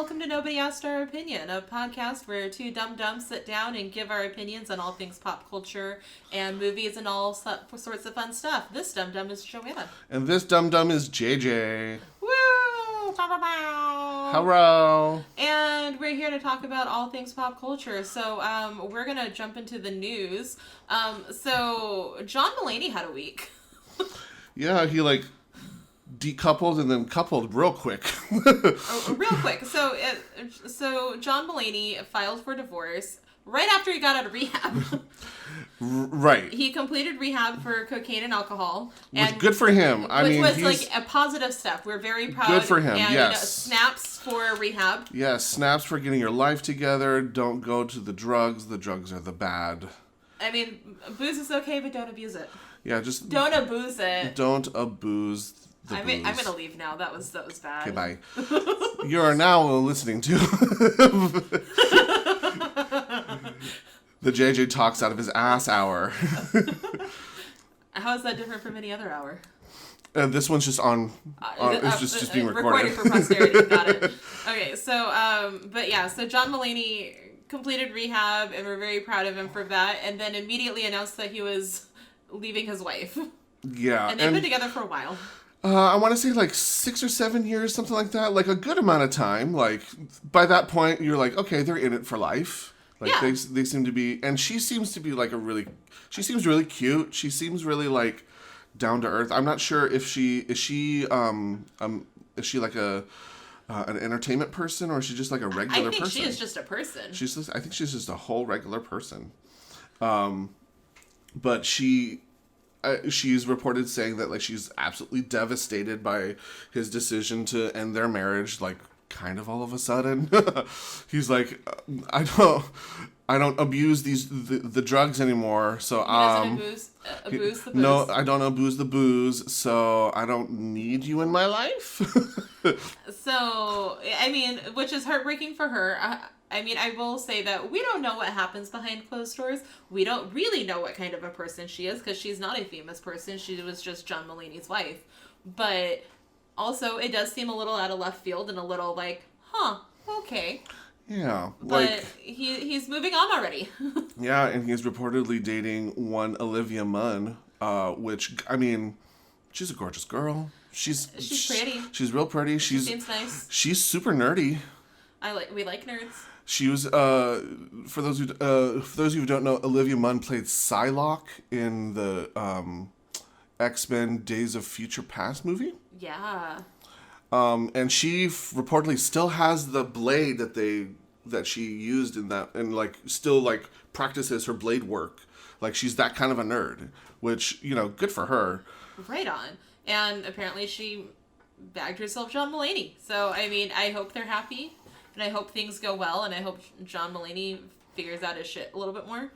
welcome to Nobody Asked Our Opinion, a podcast where two dum-dums sit down and give our opinions on all things pop culture and movies and all sorts of fun stuff. This dum-dum is Joanna. And this dum-dum is Jay Jay. Woo! Hello! And we're here to talk about all things pop culture. So we're going to jump into the news. So John Mulaney had a week. Yeah, he decoupled and then coupled real quick. Real quick. So John Mulaney filed for divorce right after he got out of rehab. Right. He completed rehab for cocaine and alcohol. And good for him. Which was like a positive step. We're very proud. Good for him, and, yes. Snaps for rehab. Yes, snaps for getting your life together. Don't go to the drugs. The drugs are the bad. I mean, booze is okay, but don't abuse it. Yeah, just... Don't abuse it. Don't abuse the booze. I'm going to leave now. That was bad. Okay, bye. You are now listening to... the JJ Talks Out of His Ass Hour. How is that different from any other hour? This one's just on it's just being recorded. For posterity. Got it. Okay, so, so John Mulaney completed rehab, and we're very proud of him for that, and then immediately announced that he was leaving his wife. Yeah. And they've been together for a while. I want to say 6 or 7 years, something like that. Like a good amount of time. Like by that point, you're like, okay, they're in it for life. Like they seem to be, and she seems to be she seems really cute. She seems really down to earth. I'm not sure if is she like an entertainment person, or is she just like a regular person? I think she is just a person. I think she's just a whole regular person. But she's reported saying that she's absolutely devastated by his decision to end their marriage, kind of all of a sudden. He's like, I don't abuse the drugs anymore, so he doesn't abuse the booze. No, I don't abuse the booze, so I don't need you in my life. So, I mean, which is heartbreaking for her. I will say that we don't know what happens behind closed doors. We don't really know what kind of a person she is, because she's not a famous person. She was just John Mulaney's wife. But also, it does seem a little out of left field and a little okay. Yeah. But he's moving on already. Yeah, and he's reportedly dating one Olivia Munn, which, I mean, she's a gorgeous girl. She's pretty. She's real pretty. She seems nice. She's super nerdy. We like nerds. She was for those of you who don't know, Olivia Munn played Psylocke in the X-Men Days of Future Past movie. Yeah. And she reportedly still has the blade that she used in that, and still practices her blade work. She's that kind of a nerd, which, good for her. Right on. And apparently she bagged herself John Mulaney. So, I mean, I hope they're happy, and I hope things go well, and I hope John Mulaney figures out his shit a little bit more.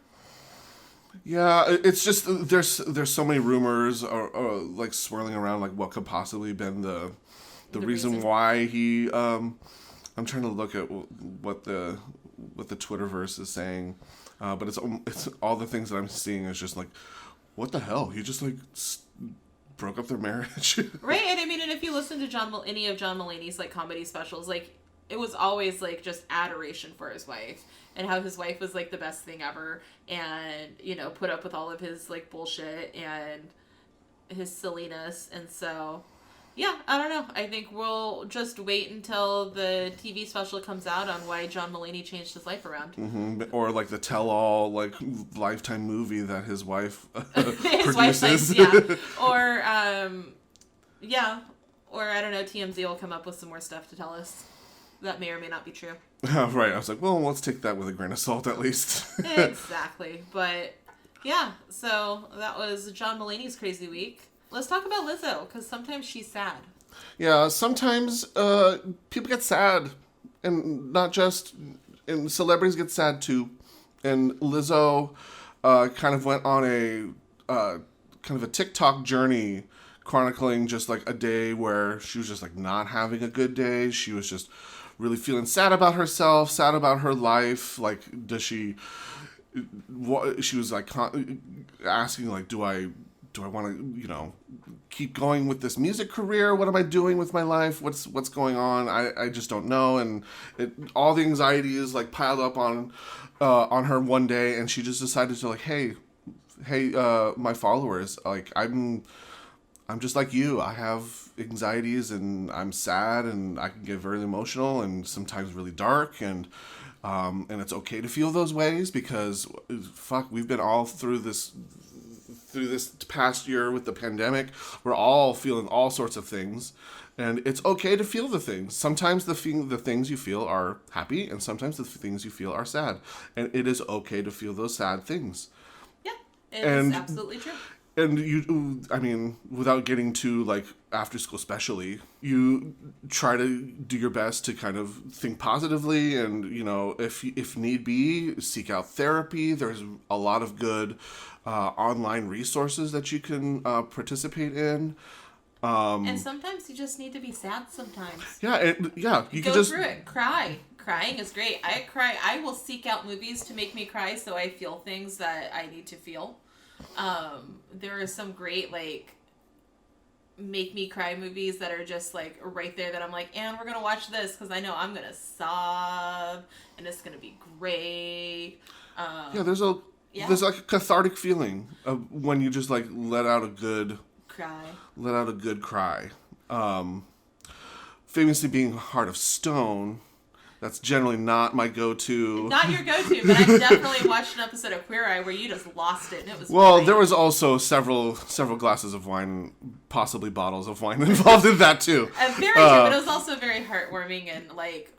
Yeah, it's just there's so many rumors or swirling around what could possibly been the reason why he I'm trying to look at what the Twitterverse is saying, but it's all the things that I'm seeing is just what the hell, he just broke up their marriage. Right. And I mean, and if you listen to any of John Mulaney's comedy specials, it was always just adoration for his wife, and how his wife was the best thing ever, and put up with all of his bullshit and his silliness. And so yeah, I don't know. I think we'll just wait until the TV special comes out on why John Mulaney changed his life around. Mm-hmm. Or the tell-all Lifetime movie that his wife his wife plays, yeah. Or or I don't know, TMZ will come up with some more stuff to tell us. That may or may not be true. Right. I was like, well, let's take that with a grain of salt at least. Exactly. But yeah, so that was John Mulaney's crazy week. Let's talk about Lizzo, because sometimes she's sad. Yeah, sometimes people get sad, and not just, and celebrities get sad too. And Lizzo kind of went on a kind of a TikTok journey, chronicling just a day where she was just not having a good day. She was just really feeling sad about herself, sad about her life. She was asking do I do I want to, keep going with this music career? What am I doing with my life? What's going on? I just don't know. And all the anxiety is like piled up on her one day, and she just decided to like, hey, my followers, like I'm just like you. I have anxieties and I'm sad and I can get very emotional and sometimes really dark, and it's okay to feel those ways because fuck, we've been all through this past year with the pandemic. We're all feeling all sorts of things, and it's okay to feel the things. Sometimes the things you feel are happy, and sometimes the things you feel are sad, and it is okay to feel those sad things. Yeah, it is absolutely true. And I mean, without getting too like after school specially, you try to do your best to kind of think positively, and if need be, seek out therapy. There's a lot of good online resources that you can participate in. And sometimes you just need to be sad. Sometimes. Yeah, you can go just through it. Cry. Crying is great. I cry. I will seek out movies to make me cry, so I feel things that I need to feel. There are some great like make me cry movies that are just like right there that I'm like, and we're gonna watch this because I know I'm gonna sob and it's gonna be great. There's like a cathartic feeling of when you just like let out a good cry. Famously being Heart of Stone. That's generally not my go-to. Not your go-to, but I definitely watched an episode of Queer Eye where you just lost it, and it was great. There was also several glasses of wine, possibly bottles of wine involved in that too. Very true, but it was also very heartwarming and like.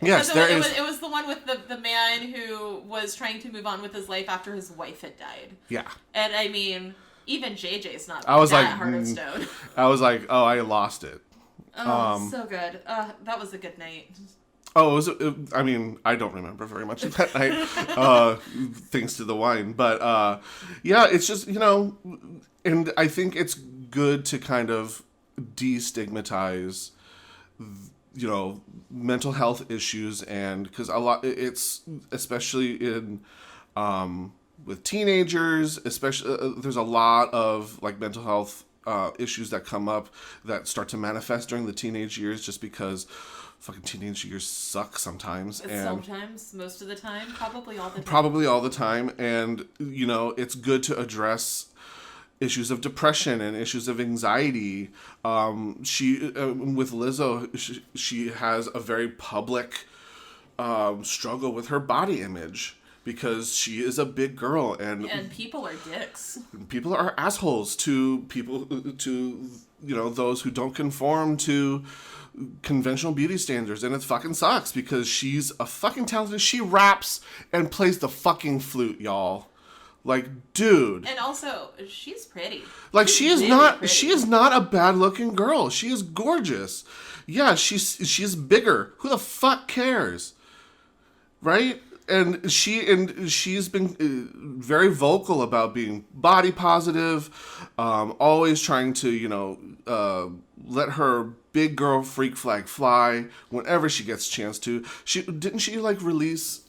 Yes, it was the one with the man who was trying to move on with his life after his wife had died. Yeah. And I mean, even JJ's not Heart of Stone. I was like, oh, I lost it. Oh, so good. That was a good night. Oh, I don't remember very much of that night, thanks to the wine. But, it's just, and I think it's good to kind of destigmatize, mental health issues, and because it's, especially in, with teenagers, especially, there's a lot of, like, mental health issues that come up that start to manifest during the teenage years just because fucking teenage years suck sometimes. Sometimes, most of the time, probably all the time. Probably all the time, and it's good to address issues of depression and issues of anxiety. She with Lizzo, she has a very public struggle with her body image because she is a big girl, and people are dicks. People are assholes to people, to those who don't conform to conventional beauty standards, and it fucking sucks because she's a fucking talented. She raps and plays the fucking flute, y'all. Like, dude. And also, she's pretty. Like, she is not a bad looking girl. She is gorgeous. Yeah, she's bigger. Who the fuck cares? Right? And she's been very vocal about being body positive, always trying to, let her big girl freak flag fly whenever she gets a chance to. Didn't she like release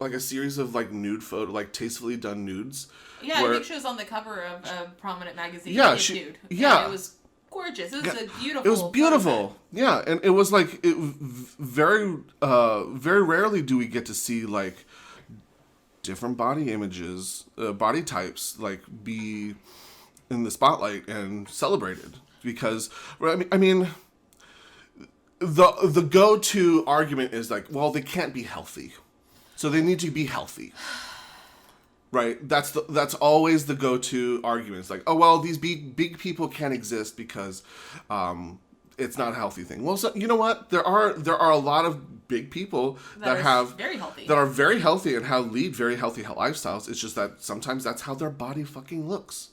like a series of like nude photo, like tastefully done nudes? Yeah, I think she was on the cover of a prominent magazine. Yeah, nude. Yeah, and it was gorgeous. It was a beautiful. It was beautiful. Yeah, and it was like very rarely do we get to see like different body images, body types like be in the spotlight and celebrated. Because I mean, the go-to argument is like, well, they can't be healthy, so they need to be healthy, right? That's always the go-to argument. It's like, oh well, these big people can't exist because it's not a healthy thing. Well, so you know what? There are a lot of big people that are very healthy and lead very healthy lifestyles. It's just that sometimes that's how their body fucking looks.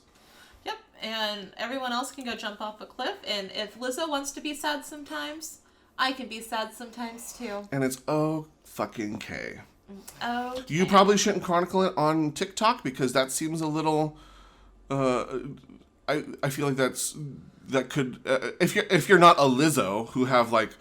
And everyone else can go jump off a cliff. And if Lizzo wants to be sad sometimes, I can be sad sometimes too. And it's fucking K. Okay. You probably shouldn't chronicle it on TikTok because that seems a little. I feel like that could if you're not a Lizzo who have like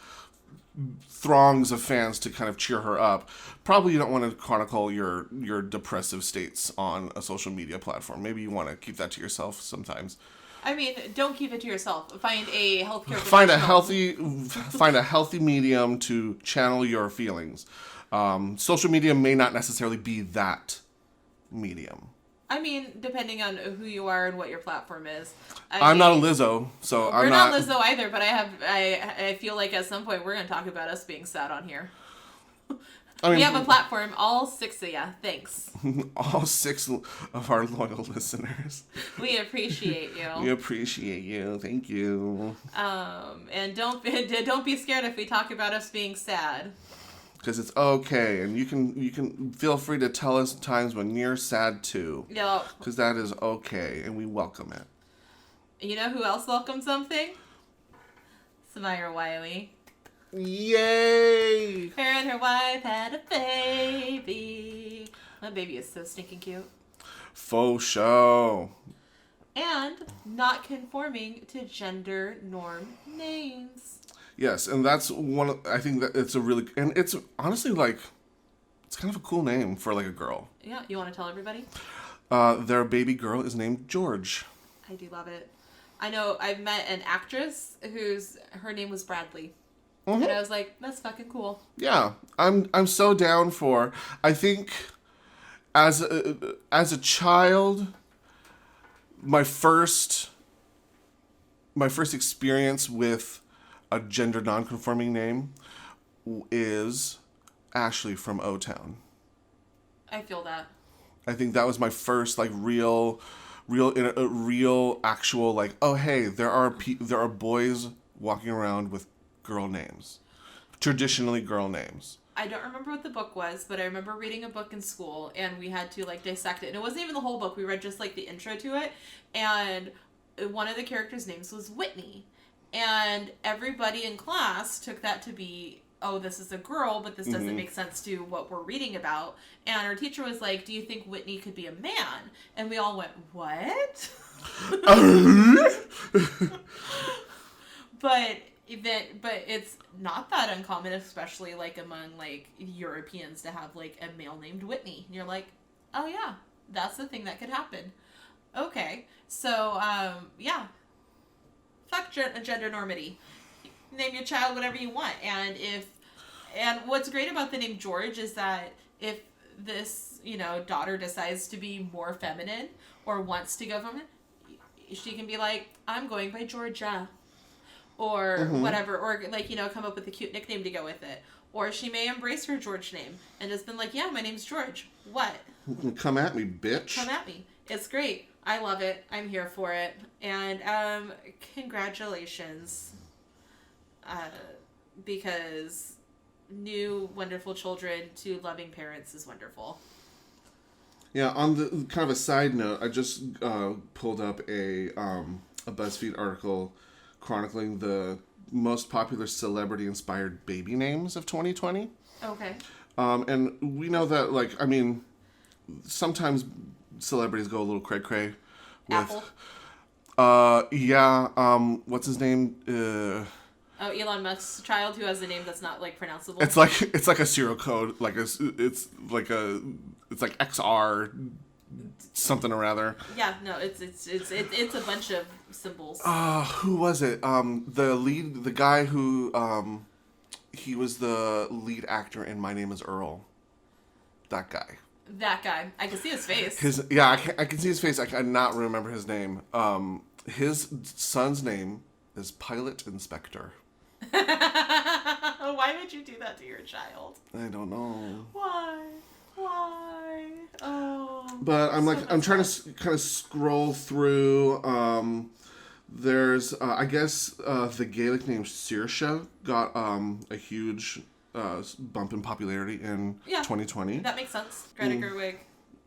throngs of fans to kind of cheer her up. Probably you don't want to chronicle your depressive states on a social media platform. Maybe you want to keep that to yourself sometimes. I mean, don't keep it to yourself. Find a healthcare professional. Find a healthy medium to channel your feelings. Social media may not necessarily be that medium. I mean, depending on who you are and what your platform is. I'm not a Lizzo, so we're not Lizzo either. But I feel like at some point we're going to talk about us being sad on here. I mean, we have a platform, all 6 of you. Thanks. All 6 of our loyal listeners. We appreciate you. We appreciate you. Thank you. And don't be scared if we talk about us being sad. Because it's okay, and you can feel free to tell us times when you're sad too. Yep. Because that is okay, and we welcome it. You know who else welcomes something? Samira Wiley. Yay! Her and her wife had a baby. My baby is so stinking cute. Faux show. And not conforming to gender norm names. Yes, and that's I think that it's a really, and it's honestly it's kind of a cool name for like a girl. Yeah, you want to tell everybody? Their baby girl is named George. I do love it. I know I've met an actress her name was Bradley. Mm-hmm. And I was like, that's fucking cool. Yeah, I'm so down for. I think as a child, my first experience with a gender non-conforming name is Ashley from O-Town. I feel that. I think that was my first real actual oh hey, there are boys walking around with girl names, traditionally girl names. I don't remember what the book was, but I remember reading a book in school and we had to dissect it. And it wasn't even the whole book. We read just the intro to it, and one of the characters' names was Whitney. And everybody in class took that to be, oh, this is a girl, but this doesn't make sense to what we're reading about. And our teacher was like, do you think Whitney could be a man? And we all went, what? But it's not that uncommon, especially among Europeans, to have a male named Whitney. And you're like, oh yeah, that's the thing that could happen. Okay, so yeah. Fuck gender normity. Name your child whatever you want. And what's great about the name George is that if this, daughter decides to be more feminine or wants to go feminine, she can be like, I'm going by Georgia. Or whatever. Or come up with a cute nickname to go with it. Or she may embrace her George name and just been like, yeah, my name's George. What? Come at me, bitch. Come at me. It's great. I love it. I'm here for it. And congratulations. Because new wonderful children to loving parents is wonderful. Yeah, on the kind of a side note, I just pulled up a BuzzFeed article chronicling the most popular celebrity-inspired baby names of 2020. Okay. And we know that, sometimes celebrities go a little cray-cray with... Apple. Yeah, what's his name? Elon Musk's child who has a name that's not pronounceable. It's like a serial code, it's XR something or other. Yeah, no, it's a bunch of symbols. Who was it? The guy who he was the lead actor in My Name is Earl. That guy. I can see his face. I can see his face. I cannot remember his name. His son's name is Pilot Inspector. Why would you do that to your child? I don't know. Why? Oh. But I'm trying to kind of scroll through. There's I guess the Gaelic name Saoirse got a huge bump in popularity in 2020. That makes sense. Greta Gerwig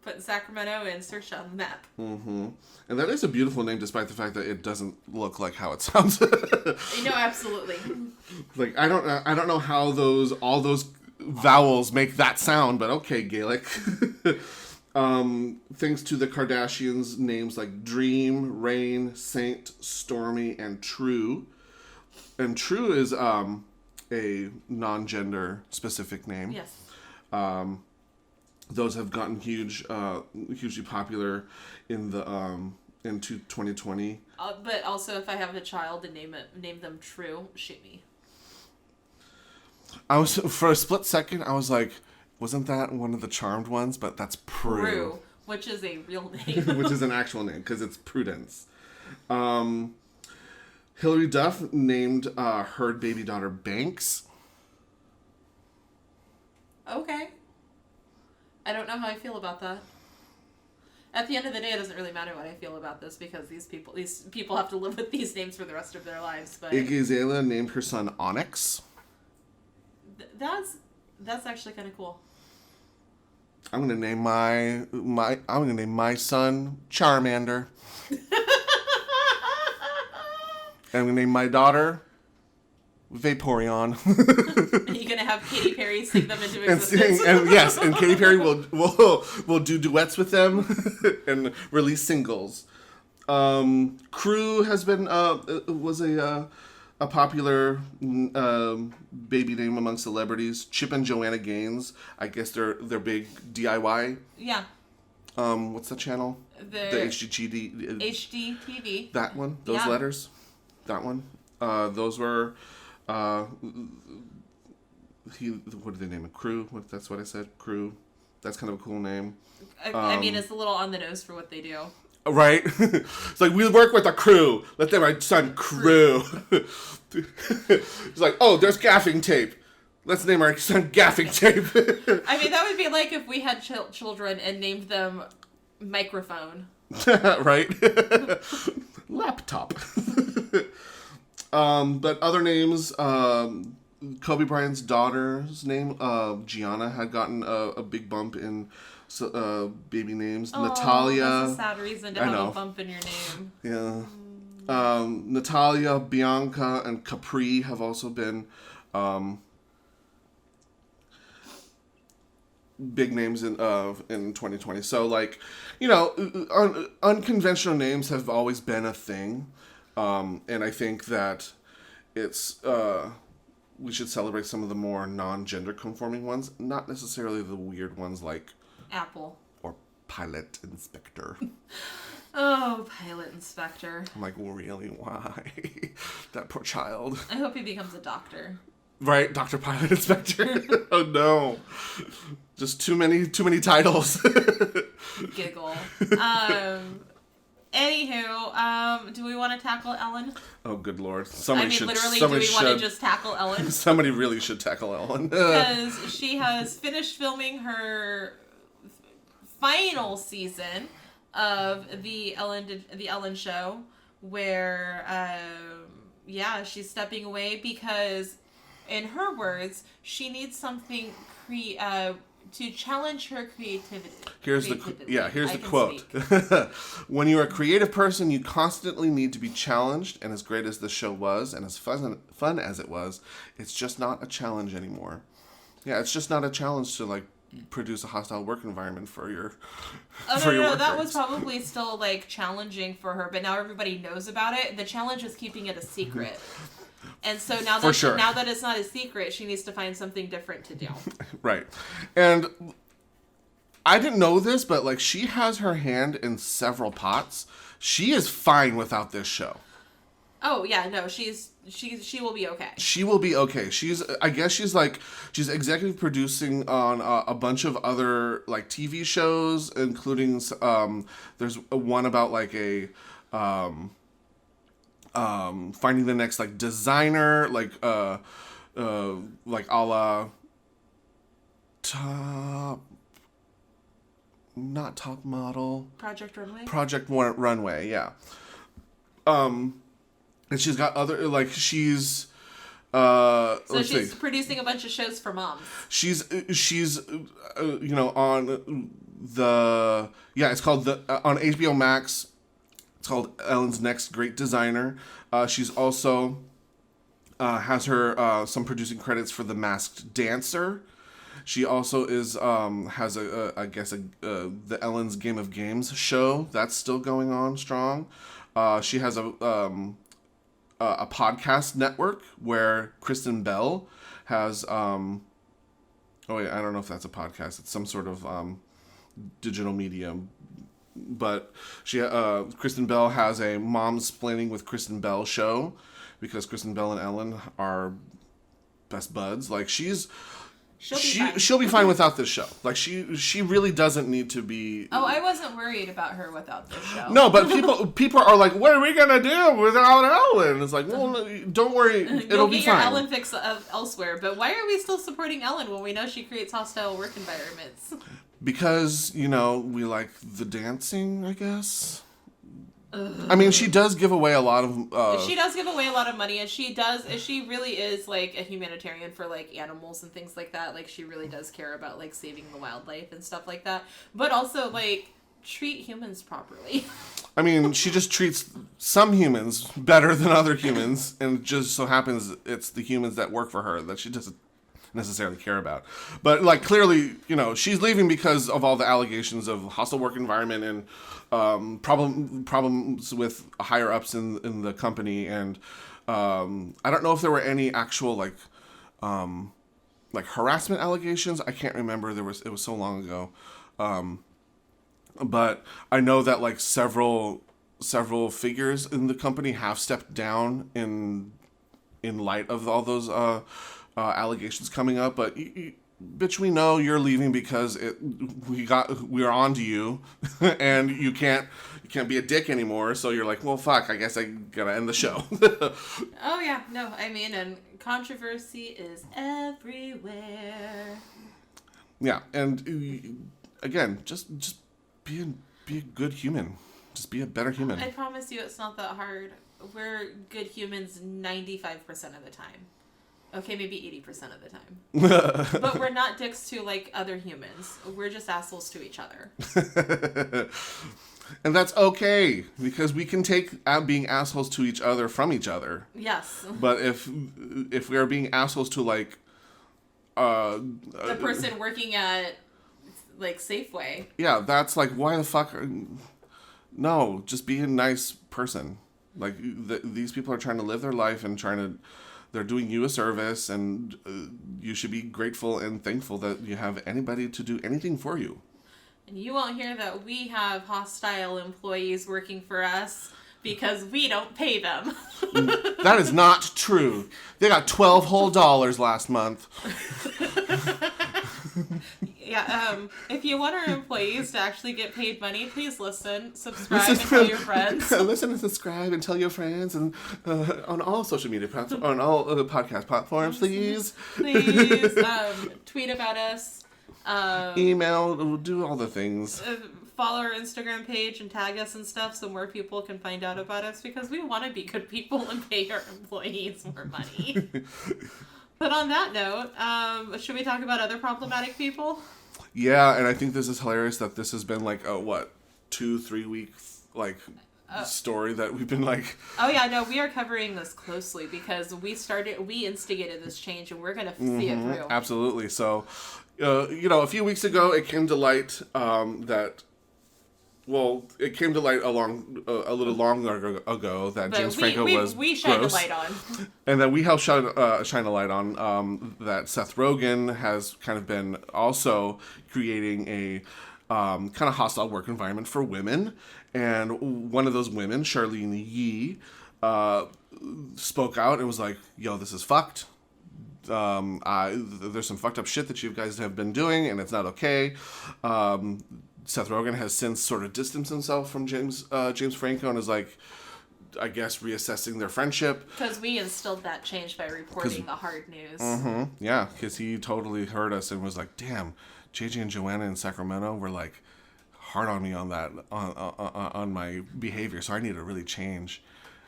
putting Sacramento and Saoirse on the map. Mm-hmm. And that is a beautiful name, despite the fact that it doesn't look like how it sounds. No, absolutely. I don't know how all those vowels make that sound, but okay, Gaelic. Thanks to the Kardashians, names like Dream, Rain, Saint, Stormy, and True. And True is a non-gender specific name. Yes. Those have gotten hugely popular into 2020. But also, if I have a child and name them True, shoot me. I was, for a split second, I was like, wasn't that one of the Charmed ones? But that's Prue. Which is a real name. Which is an actual name, because it's Prudence. Hilary Duff named her baby daughter Banks. Okay. I don't know how I feel about that. At the end of the day, it doesn't really matter what I feel about this, because these people have to live with these names for the rest of their lives. But Iggy Azalea named her son Onyx. That's actually kind of cool. I'm gonna name my son Charmander. And I'm gonna name my daughter Vaporeon. Are you gonna have Katy Perry sing them into existence? And Katy Perry will do duets with them and release singles. Crew has been was a popular baby name among celebrities. Chip and Joanna Gaines, I guess they're big DIY. Yeah. What's the channel? The HGTV. HGTV. That one. Those letters. That one. Those were. What did they name it? Crew. That's what I said. Crew. That's kind of a cool name. I mean, it's a little on the nose for what they do. Right? It's like, we work with a crew. Let them, my son, Crew. It's like, oh, there's gaffing tape. Let's name our son Gaffing Tape. I mean, that would be like if we had children and named them Microphone. Right? Laptop. But other names, Kobe Bryant's daughter's name, Gianna, had gotten a big bump in baby names. Natalia. That's a sad reason to have a bump in your name. Yeah. Natalia, Bianca, and Capri have also been big names in 2020. So, like, unconventional names have always been a thing. And I think that it's we should celebrate some of the more non-gender conforming ones, not necessarily the weird ones like Apple or Pilot Inspector. Oh, Pilot Inspector. I'm like, really? Why? That poor child. I hope he becomes a doctor. Right, Dr. Pilot Inspector. Oh no. Just too many titles. Giggle. Anywho, do we want to tackle Ellen? Oh, good Lord. Do we want to just tackle Ellen? Somebody really should tackle Ellen. Because she has finished filming her final season of the Ellen show, where, she's stepping away because, in her words, she needs something to challenge her creativity. Here's the quote. When you're a creative person, you constantly need to be challenged, and as great as the show was, and as fun as it was, it's just not a challenge anymore. Yeah, it's just not a challenge to, like, produce a hostile work environment for your no, that was probably still, like, challenging for her, but now everybody knows about it. The challenge is keeping it a secret. And so now that it's not a secret, she needs to find something different to do. Right. And I didn't know this, but, like, she has her hand in several pots. She is fine without this show. Oh, yeah, no, she will be okay. She will be okay. She's executive producing on a bunch of other, like, TV shows, including, there's one about, like, a, finding the next, like, designer, like a la not Top Model. Project Runway? Project Runway, yeah. And she's got other, like, she's... so she's producing a bunch of shows for moms. She's on the... Yeah, it's called on HBO Max. It's called Ellen's Next Great Designer. She's also has her some producing credits for The Masked Dancer. She also has the Ellen's Game of Games show that's still going on strong. She has a podcast network where Kristen Bell has oh wait, I don't know if that's a podcast. It's some sort of digital medium. But Kristen Bell has a Momsplaining with Kristen Bell show, because Kristen Bell and Ellen are best buds. Like she'll be fine without this show. Like she really doesn't need to be. Oh, I wasn't worried about her without this show. No, but people are like, what are we gonna do without Ellen? It's like, well, don't worry, it'll be fine. You'll get your Ellen fix elsewhere. But why are we still supporting Ellen when we know she creates hostile work environments? Because, we like the dancing, I guess. I mean, she does give away a lot of... She does give away a lot of money, and she really is, like, a humanitarian for, like, animals and things like that. Like, she really does care about, like, saving the wildlife and stuff like that. But also, like, treat humans properly. I mean, she just treats some humans better than other humans, and it just so happens it's the humans that work for her that she doesn't necessarily care about. But like clearly, she's leaving because of all the allegations of hostile work environment and problems with higher ups in the company. And I don't know if there were any actual like harassment allegations. I can't remember. It was so long ago. But I know that like several figures in the company have stepped down in light of all those allegations coming up. But bitch, we know you're leaving because we're on to you, and you can't be a dick anymore. So you're like, well, fuck, I guess I gotta end the show. Oh yeah, no, I mean, and controversy is everywhere. Yeah, and again, just be a good human. Just be a better human. I promise you, it's not that hard. We're good humans 95% of the time. Okay, maybe 80% of the time. But we're not dicks to, like, other humans. We're just assholes to each other. And that's okay, because we can take being assholes to each other from each other. Yes. But if we are being assholes to, like... the person working at, like, Safeway. Yeah, that's like, why the fuck... No, just be a nice person. Like, these people are trying to live their life and they're doing you a service, and you should be grateful and thankful that you have anybody to do anything for you. And you won't hear that we have hostile employees working for us because we don't pay them. That is not true. They got $12 whole last month. Yeah, if you want our employees to actually get paid money, please subscribe, and tell your friends. Listen and subscribe and tell your friends, and on all social media platforms, on all podcast platforms, please. Please, tweet about us. Email, do all the things. Follow our Instagram page and tag us and stuff so more people can find out about us, because we want to be good people and pay our employees more money. But on that note, should we talk about other problematic people? Yeah, and I think this is hilarious that this has been like a 2-3 week story that we've been like. Oh yeah, no, we are covering this closely because we instigated this change, and we're gonna see it through. Absolutely. So, a few weeks ago, it came to light it came to light a little longer ago that James Franco was we shined gross, a light on, and that we helped shine a light on that Seth Rogen has kind of been also creating a kind of hostile work environment for women, and one of those women, Charlene Yee, spoke out and was like, "Yo, this is fucked. There's some fucked up shit that you guys have been doing, and it's not okay." Seth Rogen has since sort of distanced himself from James Franco and is like, I guess, reassessing their friendship. Because we instilled that change by reporting the hard news. Mm-hmm, yeah, because he totally heard us and was like, damn, JJ and Joanna in Sacramento were like hard on me on that, on my behavior, so I need to really change.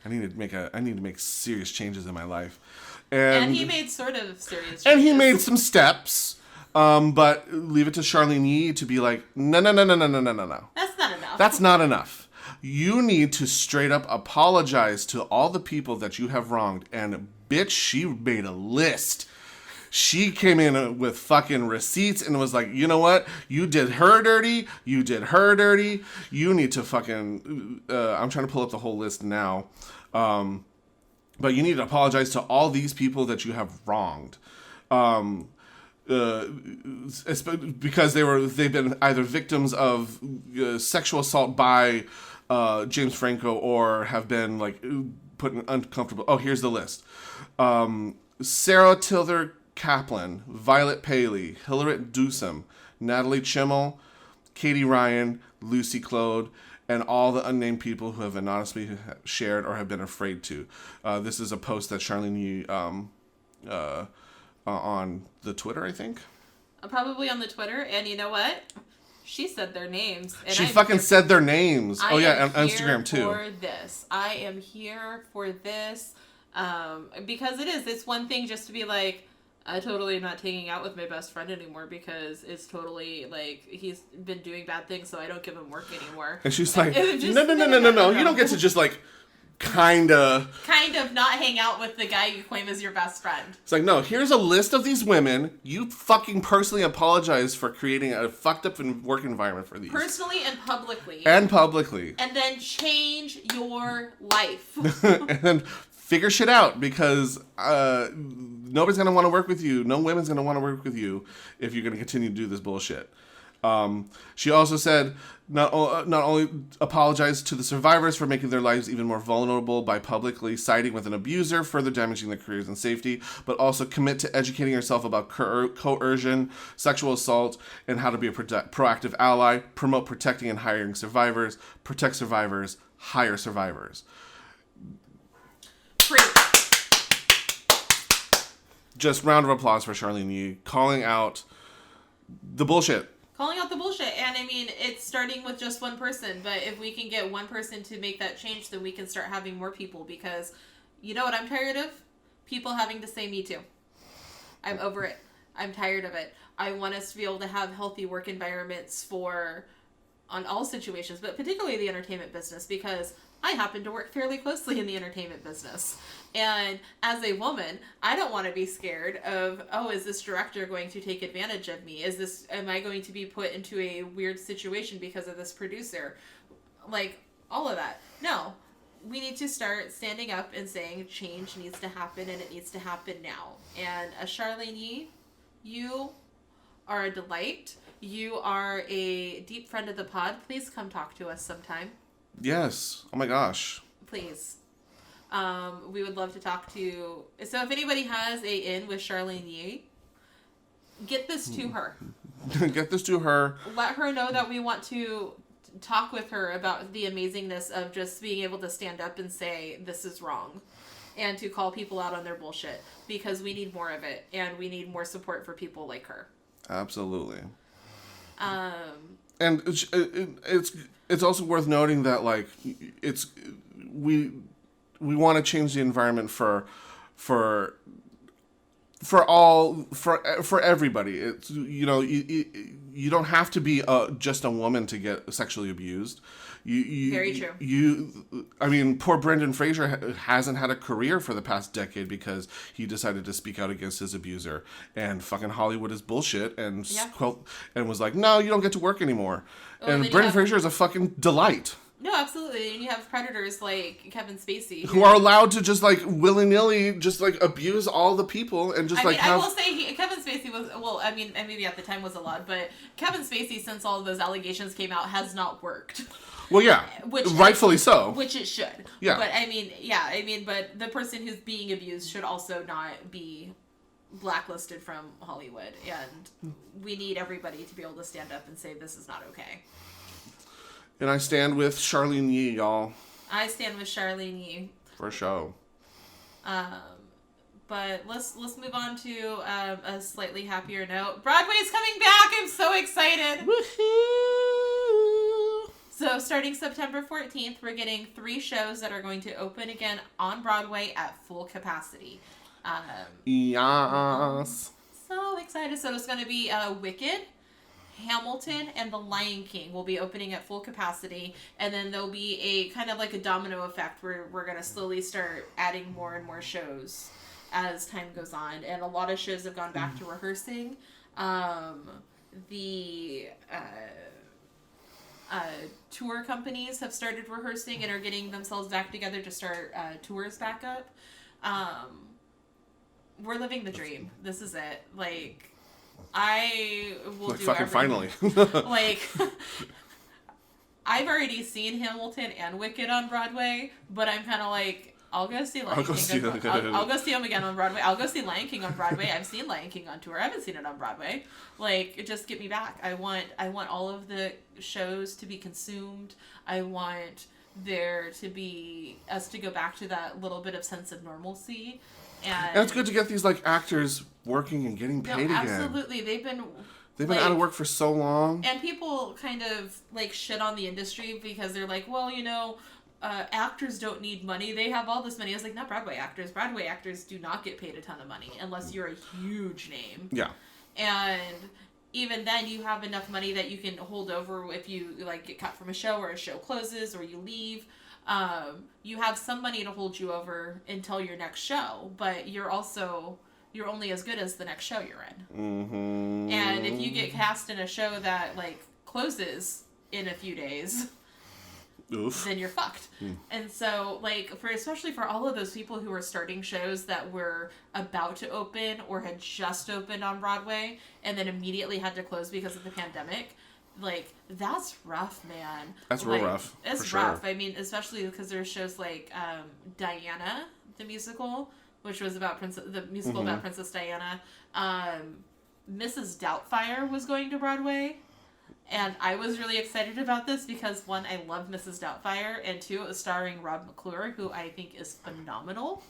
I need to make serious changes in my life. And he made sort of serious changes. And he made some steps. But leave it to Charlene Yee to be like, no. That's not enough. That's not enough. You need to straight up apologize to all the people that you have wronged. And bitch, she made a list. She came in with fucking receipts and was like, you know what? You did her dirty. You did her dirty. You need to fucking... I'm trying to pull up the whole list now. But you need to apologize to all these people that you have wronged. because they've been either victims of sexual assault by James Franco or have been like put in uncomfortable. Oh, here's the list: Sarah Tilther Kaplan, Violet Paley, Hilary Dusum, Natalie Chimmel, Katie Ryan, Lucy Claude, and all the unnamed people who have anonymously shared or have been afraid to. This is a post that Charlene Yee on the Twitter, I think. Probably on the Twitter, and you know what? She said their names. And she fucking said their names. I oh yeah, on Instagram too. For this, I am here for this, because it's one thing just to be like, I totally am not hanging out with my best friend anymore because it's totally like he's been doing bad things, so I don't give him work anymore. And she's like, no. You don't get to just like kind of not hang out with the guy you claim is your best friend. It's like, no, here's a list of these women. You fucking personally apologize for creating a fucked up work environment for these. Personally and publicly. And then change your life. And then figure shit out, because nobody's going to want to work with you. No women's going to want to work with you if you're going to continue to do this bullshit. She also said not only apologize to the survivors for making their lives even more vulnerable by publicly siding with an abuser, further damaging their careers and safety, but also commit to educating herself about coercion, sexual assault, and how to be a proactive ally, promote protecting and hiring survivors, protect survivors, hire survivors. Just round of applause for Charlene Yee calling out the bullshit. Calling out the bullshit. And I mean, it's starting with just one person, but if we can get one person to make that change, then we can start having more people, because you know what I'm tired of? People having to say me too. I'm over it. I'm tired of it. I want us to be able to have healthy work environments on all situations, but particularly the entertainment business, because I happen to work fairly closely in the entertainment business. And as a woman, I don't want to be scared of, oh, is this director going to take advantage of me? Am I going to be put into a weird situation because of this producer? Like, all of that. No. We need to start standing up and saying change needs to happen, and it needs to happen now. And Charlene Yee, you are a delight. You are a deep friend of the pod. Please come talk to us sometime. Yes. Oh my gosh. Please. We would love to talk to... So if anybody has a in with Charlene Yee, get this to her. Get this to her. Let her know that we want to talk with her about the amazingness of just being able to stand up and say, this is wrong. And to call people out on their bullshit. Because we need more of it. And we need more support for people like her. Absolutely. And it's also worth noting that, like, we want to change the environment for everybody. It's, you know, you don't have to be just a woman to get sexually abused. Very true. I mean, poor Brendan Fraser hasn't had a career for the past decade because he decided to speak out against his abuser, and fucking Hollywood is bullshit, and and was like, no, you don't get to work anymore. And Brendan Fraser is a fucking delight. No, absolutely. And you have predators like Kevin Spacey. Who are allowed to just, like, willy-nilly just, like, abuse all the people and just, I will say Kevin Spacey was, well, I mean, maybe at the time was allowed, but Kevin Spacey, since all of those allegations came out, has not worked. Well, yeah. Rightfully so. Which it should. Yeah. But but the person who's being abused should also not be blacklisted from Hollywood. And we need everybody to be able to stand up and say, this is not okay. And I stand with Charlene Yee, y'all. I stand with Charlene Yee. For sure. But let's move on to a slightly happier note. Broadway's coming back! I'm so excited! Woohoo! So starting September 14th, we're getting 3 shows that are going to open again on Broadway at full capacity. Yes. So excited. So it's going to be Wicked, Hamilton, and The Lion King will be opening at full capacity. And then there'll be a kind of like a domino effect where we're going to slowly start adding more and more shows as time goes on. And a lot of shows have gone back to rehearsing. Tour companies have started rehearsing and are getting themselves back together to start tours back up. we're living the dream. This is it. Like, I will like do fucking everything. finally. Like, I've already seen Hamilton and Wicked on Broadway, but I'm kind of like, I'll go see Lion King. I'll go see him again on Broadway. I'll go see Lion King on Broadway. I've seen Lion King on tour. I haven't seen it on Broadway. Like, just get me back. I want all of the shows to be consumed. I want there to be us to go back to that little bit of sense of normalcy. And it's good to get these like actors working and getting paid again. Absolutely. They've been like, out of work for so long. And people kind of like shit on the industry because they're like, well, you know, actors don't need money. They have all this money. I was like, not Broadway actors. Broadway actors do not get paid a ton of money unless you're a huge name. Yeah. And even then, you have enough money that you can hold over if you like get cut from a show or a show closes or you leave. You have some money to hold you over until your next show, but you're only as good as the next show you're in. Mm-hmm. And if you get cast in a show that like closes in a few days, oof, then you're fucked. And so, like, especially for all of those people who are starting shows that were about to open or had just opened on Broadway and then immediately had to close because of the pandemic, like, that's rough, man. That's like, real rough. It's for rough. Sure. I mean, especially because there's shows like Diana, the musical, which was about the musical about Princess Diana. Mrs. Doubtfire was going to Broadway. And I was really excited about this because, one, I love Mrs. Doubtfire, and two, it was starring Rob McClure, who I think is phenomenal.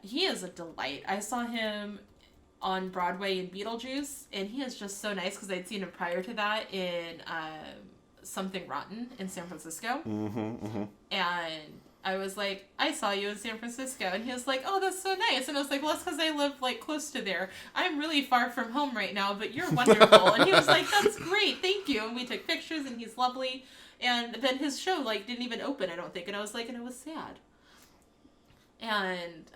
He is a delight. I saw him on Broadway in Beetlejuice, and he is just so nice because I'd seen him prior to that in Something Rotten in San Francisco. And I was like, I saw you in San Francisco. And he was like, oh, that's so nice. And I was like, well, that's because I live, like, close to there. I'm really far from home right now, but you're wonderful. And he was like, that's great. Thank you. And we took pictures, and he's lovely. And then his show, like, didn't even open, I don't think. And I was like, and it was sad. And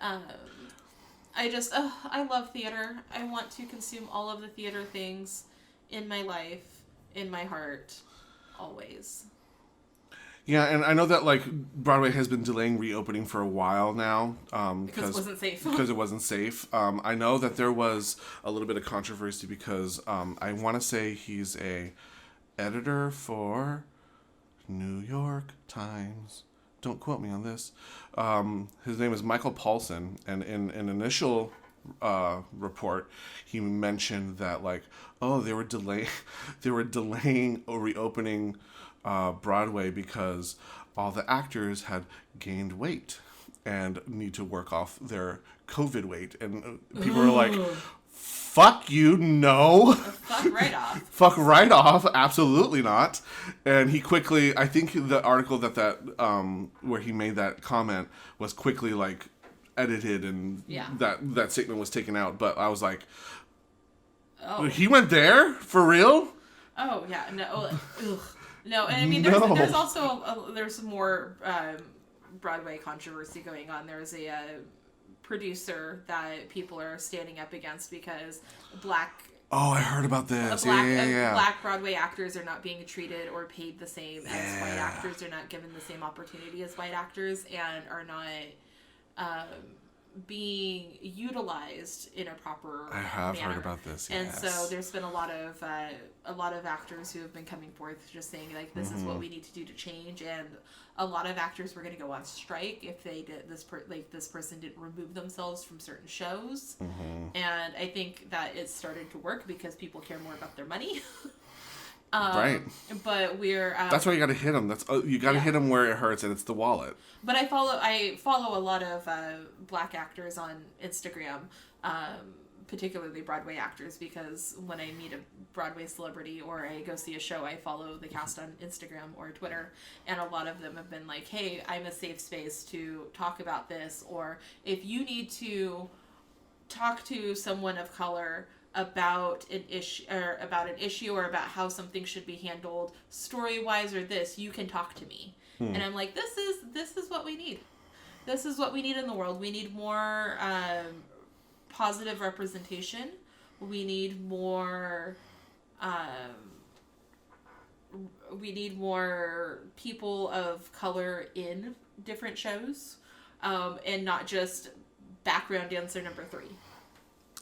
I love theater. I want to consume all of the theater things in my life, in my heart, always. Yeah, and I know that, like, Broadway has been delaying reopening for a while now. Because it wasn't safe. Because it wasn't safe. I know that there was a little bit of controversy because I want to say he's a editor for New York Times. Don't quote me on this. His name is Michael Paulson, and in an initial report, he mentioned that, like, oh, they were delaying a reopening Broadway because all the actors had gained weight and need to work off their COVID weight. And people were like, fuck you, no. Fuck right off. Fuck right off, absolutely not. And he quickly, I think the article that where he made that comment was quickly, like, edited and that statement was taken out. But I was like, oh, he went there? For real? Oh, yeah. No. Ugh. No, and I mean, there's also there's more Broadway controversy going on. There's a producer that people are standing up against because black... Oh, I heard about this. Black Broadway actors are not being treated or paid the same as white actors. They're not given the same opportunity as white actors and are not being utilized in a proper I have manner. heard about this, and so there's been a lot of actors who have been coming forth just saying, like, this is what we need to do to change, and a lot of actors were going to go on strike if they did this person didn't remove themselves from certain shows. And I think that it started to work because people care more about their money. Right. But we're that's why you got to hit them. You got to hit them where it hurts, and it's the wallet. But I follow a lot of black actors on Instagram, particularly Broadway actors, because when I meet a Broadway celebrity or I go see a show, I follow the cast on Instagram or Twitter, and a lot of them have been like, hey, I'm a safe space to talk about this, or if you need to talk to someone of color about an issue or about how something should be handled story-wise or this, you can talk to me. And I'm like, this is what we need. This is what we need in the world. We need more positive representation. We need more people of color in different shows, and not just background dancer number 3.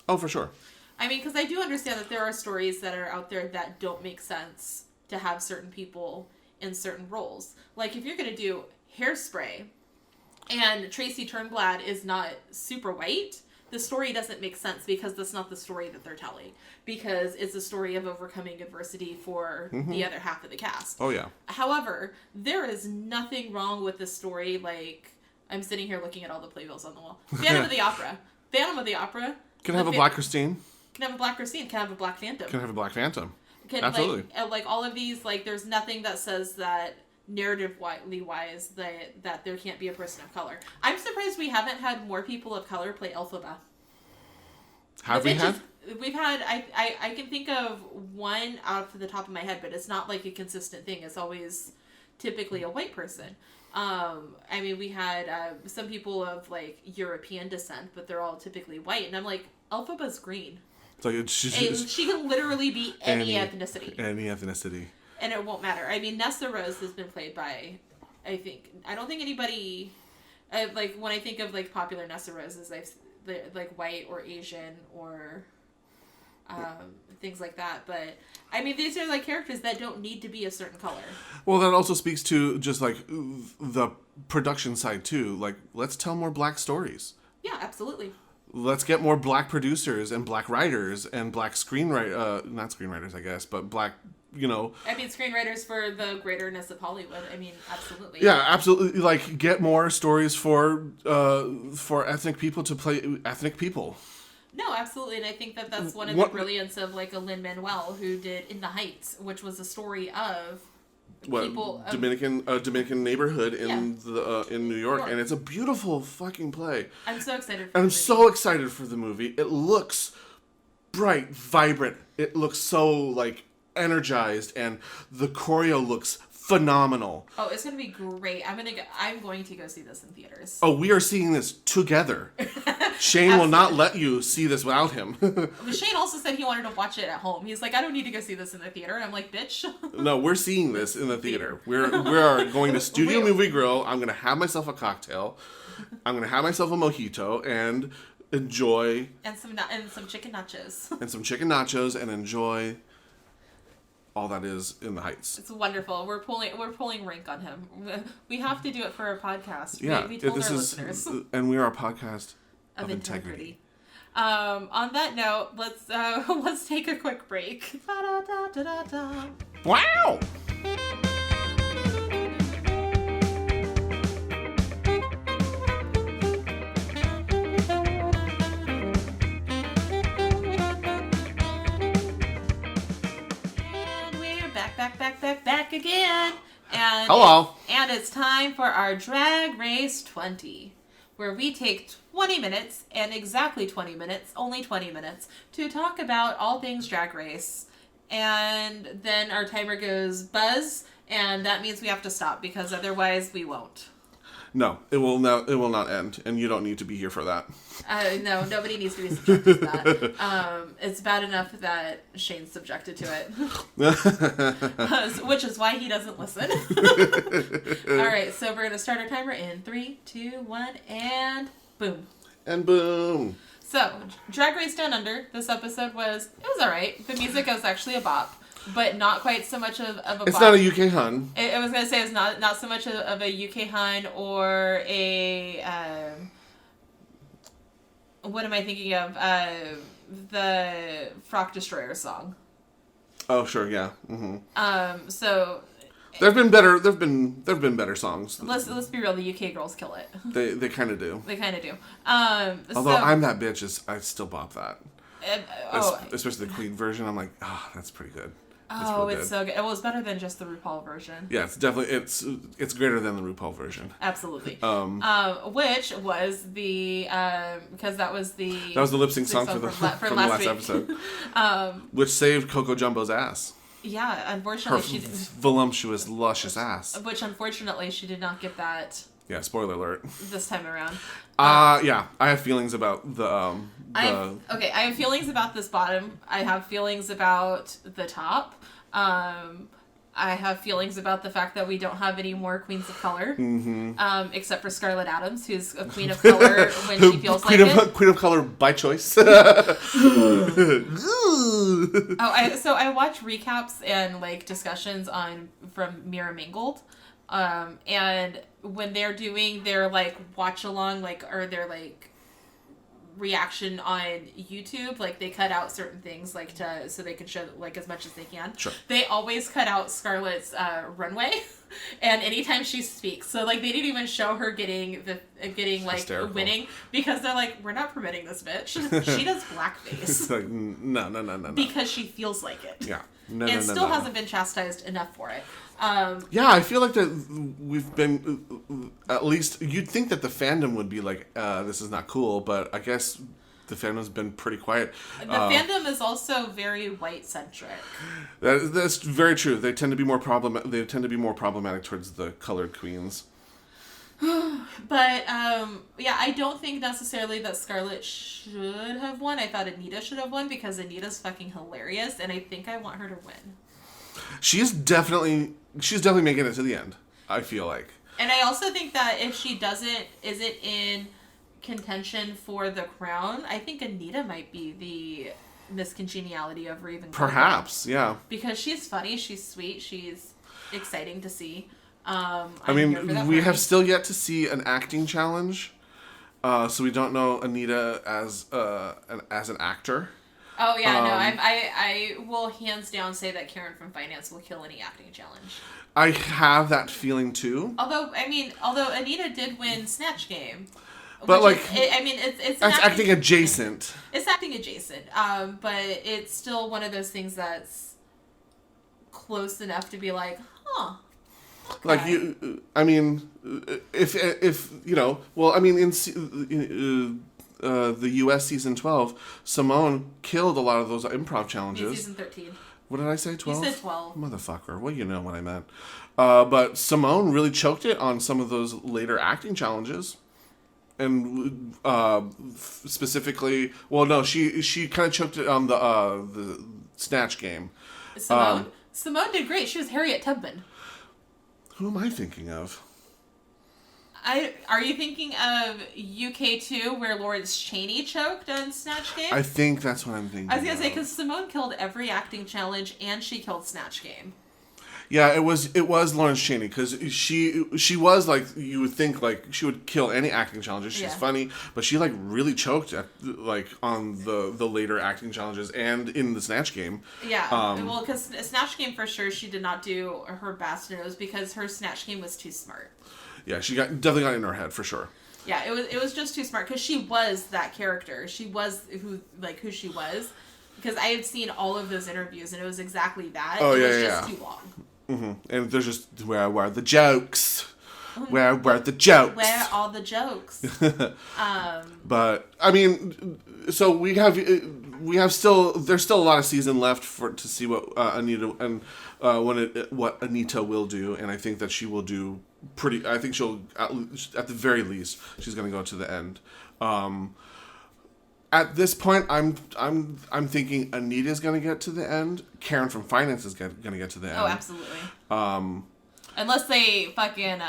Oh, for sure. I mean, because I do understand that there are stories that are out there that don't make sense to have certain people in certain roles. Like, if you're going to do Hairspray and Tracy Turnblad is not super white, the story doesn't make sense because that's not the story that they're telling. Because it's a story of overcoming adversity for the other half of the cast. Oh, yeah. However, there is nothing wrong with the story. Like, I'm sitting here looking at all the playbills on the wall. Phantom of the Opera. Phantom of the Opera. Can I have a Black Christine? Can have a Black Christine. Can have a Black Phantom. Can I have a Black Phantom? Absolutely. Like all of these, like, there's nothing that says that narratively wise that there can't be a person of color. I'm surprised we haven't had more people of color play Elphaba. Have we had? We've had, I can think of one out to the top of my head, but it's not like a consistent thing. It's always typically a white person. I mean, we had some people of like European descent, but they're all typically white. And I'm like, Elphaba's green. It's like she can literally be any ethnicity. Any ethnicity. And it won't matter. I mean, Nessa Rose has been played by, I don't think anybody, like, when I think of, like, popular Nessa Roses, like, white or Asian or things like that. But, I mean, these are, like, characters that don't need to be a certain color. Well, that also speaks to just, like, the production side, too. Like, let's tell more Black stories. Yeah, absolutely. Let's get more Black producers and Black writers and Black screenwriters, not screenwriters, I guess, but Black, you know. I mean, screenwriters for the greaterness of Hollywood. I mean, absolutely. Yeah, absolutely. Like, get more stories for ethnic people to play ethnic people. No, absolutely. And I think that that's one of the brilliance of, like, a Lin-Manuel who did In the Heights, which was a story of people... Dominican neighborhood in in New York. And it's a beautiful fucking play. I'm so excited for I'm so excited for the movie. It looks bright, vibrant. It looks so, like, energized, and the choreo looks phenomenal. Oh, it's gonna be great. I'm going to go see this in theaters. Oh, we are seeing this together. Shane will not let you see this without him. But Shane also said he wanted to watch it at home. He's like, I don't need to go see this in the theater. And I'm like, bitch. No, we're seeing this in the theater. We are going to Studio Movie Grill. I'm gonna have myself a cocktail. I'm gonna have myself a mojito and enjoy. And some chicken nachos. And some chicken nachos and enjoy all that is in the Heights. It's wonderful. We're pulling rank on him. We have to do it for our podcast. Yeah, we told our listeners. And we are a podcast of integrity. On that note, let's take a quick break. Wow! Back again. And hello. And it's time for our Drag Race 20, where we take 20 minutes, and exactly 20 minutes, only 20 minutes, to talk about all things Drag Race. And then our timer goes buzz, and that means we have to stop, because otherwise we won't. No, it will not end, and you don't need to be here for that. No, nobody needs to be subjected to that. It's bad enough that Shane's subjected to it. Which is why he doesn't listen. Alright, so we're going to start our timer in 3, 2, 1, and boom. And boom. So, Drag Race Down Under, this episode was alright. The music was actually a bop. But not quite so much of a... It's not a UK hun. I was going to say it's not so much of a UK hun or a... what am I thinking of? The Frock Destroyer song. Oh, sure, yeah. Mm-hmm. So... There've been better songs. Let's be real, the UK girls kill it. They kind of do. They kind of do. Although I'm That Bitch, I still bop that. Oh, especially the Queen version, I'm like, that's pretty good. It's so good. Well, it's better than just the RuPaul version. Yeah, it's definitely it's greater than the RuPaul version. Absolutely. Which was the because that was the lip sync song from the last episode. Which saved Coco Jumbo's ass. Yeah, unfortunately, her voluptuous, luscious ass. Which unfortunately she did not get that. Yeah, spoiler alert. This time around. Yeah, I have feelings about the. I have feelings about this bottom. I have feelings about the top. I have feelings about the fact that we don't have any more queens of color, except for Scarlett Adams, who's a queen of color when she feels like it. Queen of color by choice. So I watch recaps and like discussions from Mira Mingled, and when they're doing their like watch along or their like reaction on YouTube, like they cut out certain things like so they can show like as much as they can. Sure. They always cut out Scarlett's runway, and anytime she speaks, so like they didn't even show her getting like hysterical. Winning, because they're like, we're not permitting this bitch. She does blackface. It's like no. Because she feels like it. Yeah. And still hasn't been chastised enough for it. Yeah, I feel like that we've been, at least, you'd think that the fandom would be like, this is not cool, but I guess the fandom's been pretty quiet. The fandom is also very white-centric. That's very true. They tend to be more problematic towards the colored queens. But, yeah, I don't think necessarily that Scarlett should have won. I thought Anita should have won because Anita's fucking hilarious, and I think I want her to win. She's definitely making it to the end, I feel like. And I also think that if she isn't in contention for the crown, I think Anita might be the miscongeniality of Raven. Perhaps, yeah. Because she's funny, she's sweet, she's exciting to see. I mean, we have still yet to see an acting challenge, so we don't know Anita as an actor. Oh yeah, no, I will hands down say that Karen from Finance will kill any acting challenge. I have that feeling too. Although Anita did win Snatch Game, but like, it's that's acting adjacent. It's acting adjacent, but it's still one of those things that's close enough to be like, huh. Okay. Like if you know, well, I mean, in the U.S. season 12, Simone killed a lot of those improv challenges. In season 13. What did I say? 12? You said 12. Motherfucker. Well, you know what I meant. But Simone really choked it on some of those later acting challenges. And specifically, well, no, she kind of choked it on the Snatch Game. Simone did great. She was Harriet Tubman. Who am I thinking of? Are you thinking of UK2 where Lawrence Chaney choked on Snatch Game? I think that's what I'm thinking. I was going to say, because Simone killed every acting challenge and she killed Snatch Game. Yeah, it was Lawrence Chaney, because she was like, you would think like she would kill any acting challenges. She's funny, but she like really choked at like on the later acting challenges and in the Snatch Game. Yeah, well, because Snatch Game for sure she did not do her best, and it was because her Snatch Game was too smart. Yeah, she definitely got in her head for sure. Yeah, it was just too smart because she was that character. She was who she was, because I had seen all of those interviews and it was exactly that. Oh, it was just too long. Mm-hmm. And there's just where are the jokes? Where were the jokes? Where are all the jokes? But I mean, so we have still, there's still a lot of season left to see what Anita and what Anita will do, and I think that she will do pretty. I think she'll at the very least she's going to go to the end. At this point, I'm thinking Anita's going to get to the end. Karen from Finance is going to get to the end. Oh, absolutely. Unless they fucking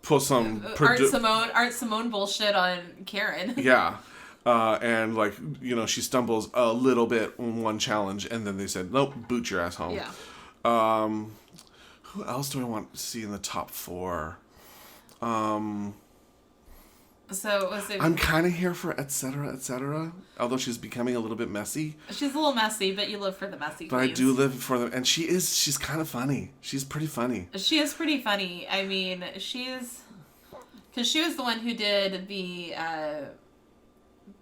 pull some Art Simone bullshit on Karen. Yeah. And like, you know, she stumbles a little bit on one challenge and then they said, nope, boot your ass home. Yeah. Who else do I want to see in the top 4? So was it? I'm kind of here for etc. Although she's becoming a little bit messy. She's a little messy, but you live for the messy. But queens. I do live for them, and she's kind of funny. She's pretty funny. She is pretty funny. I mean, because she was the one who did the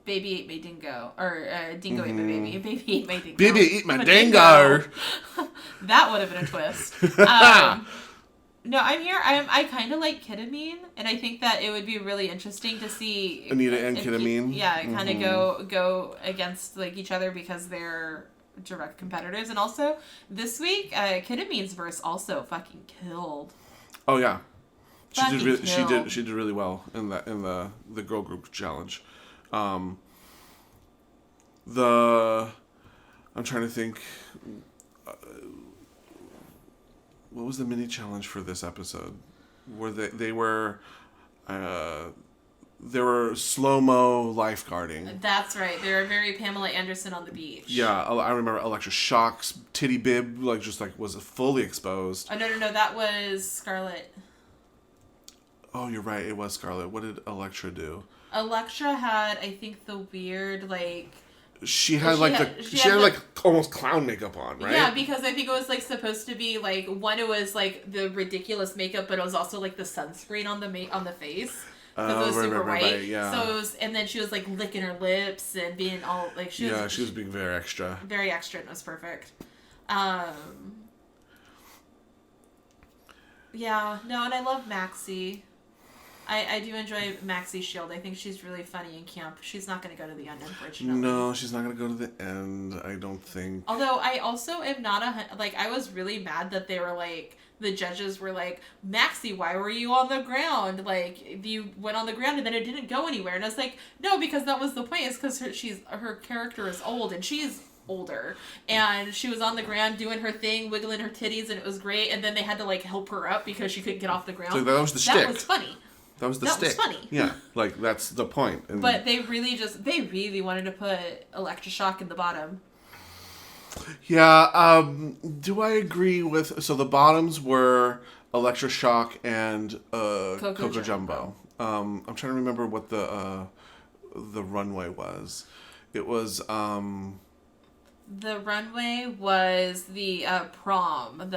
Baby Ate My Dingo, or Dingo Ate My Baby. Baby Ate My Dingo. Baby Eat My Dingo. That would have been a twist. No, I'm here. I kind of like Ketamine, and I think that it would be really interesting to see Anita and Ketamine. Yeah, kind of go against like each other because they're direct competitors, and also this week, Ketamine's verse also fucking killed. Oh yeah, she did really well in the girl group challenge. I'm trying to think. what was the mini challenge for this episode? Where they were slow-mo lifeguarding. That's right. They were very Pamela Anderson on the beach. Yeah, I remember Electra Shock's titty bib was fully exposed. Oh, no. That was Scarlett. Oh, you're right. It was Scarlett. What did Electra do? Electra had, I think, the weird, like... She had almost clown makeup on, right? Yeah, because I think it was like supposed to be like one. It was like the ridiculous makeup, but it was also like the sunscreen on the face because it was super white. Right, yeah. So it was, and then she was like licking her lips and being all like she was being very extra, and it was perfect. Yeah, no, and I love Maxie. I do enjoy Maxie Shield. I think she's really funny in camp. She's not going to go to the end, unfortunately. No, she's not going to go to the end, I don't think. Although I also am not I was really mad that they were like, the judges were like, Maxie, why were you on the ground? Like, you went on the ground and then it didn't go anywhere. And I was like, no, because that was the point. It's because her character is old and she's older, and she was on the ground doing her thing, wiggling her titties, and it was great. And then they had to like help her up because she couldn't get off the ground. So that was the stick. That was funny. That was the stick. That was funny. Yeah, like that's the point. And but they really wanted to put Electroshock in the bottom. Yeah, do I agree with... So the bottoms were Electroshock and Coco Jumbo. I'm trying to remember what the runway was. It was... The runway was the prom.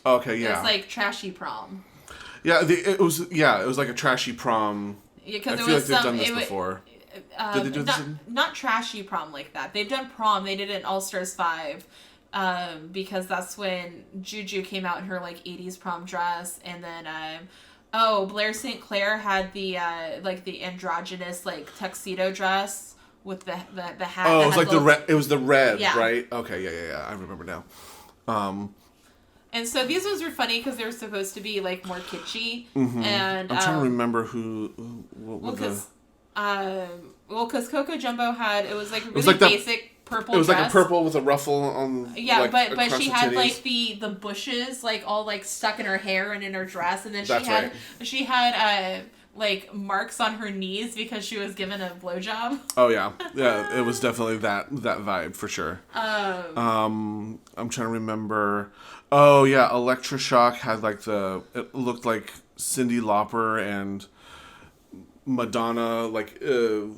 Okay, yeah. It was like trashy prom. Yeah, it was like a trashy prom. Yeah, because I feel like they've done this before. Did they do this? Not trashy prom like that. They've done prom. They did it in All Stars 5, because that's when Juju came out in her like 80s prom dress, and then Blair St. Clair had the like the androgynous like tuxedo dress with the hat. Oh, it was like the red. It was the red, yeah. Right? Okay, yeah. I remember now. And so these ones were funny because they were supposed to be like more kitschy. Mm-hmm. And I'm trying to remember because Coco Jumbo had it was like really basic purple. It was dress. like a purple with a ruffle on. Yeah, like, but she had titties. like the bushes like all like stuck in her hair and in her dress, and then That's she had like marks on her knees because she was given a blowjob. Oh yeah, it was definitely that vibe for sure. I'm trying to remember. Oh yeah, Electroshock had like it looked like Cyndi Lauper and Madonna like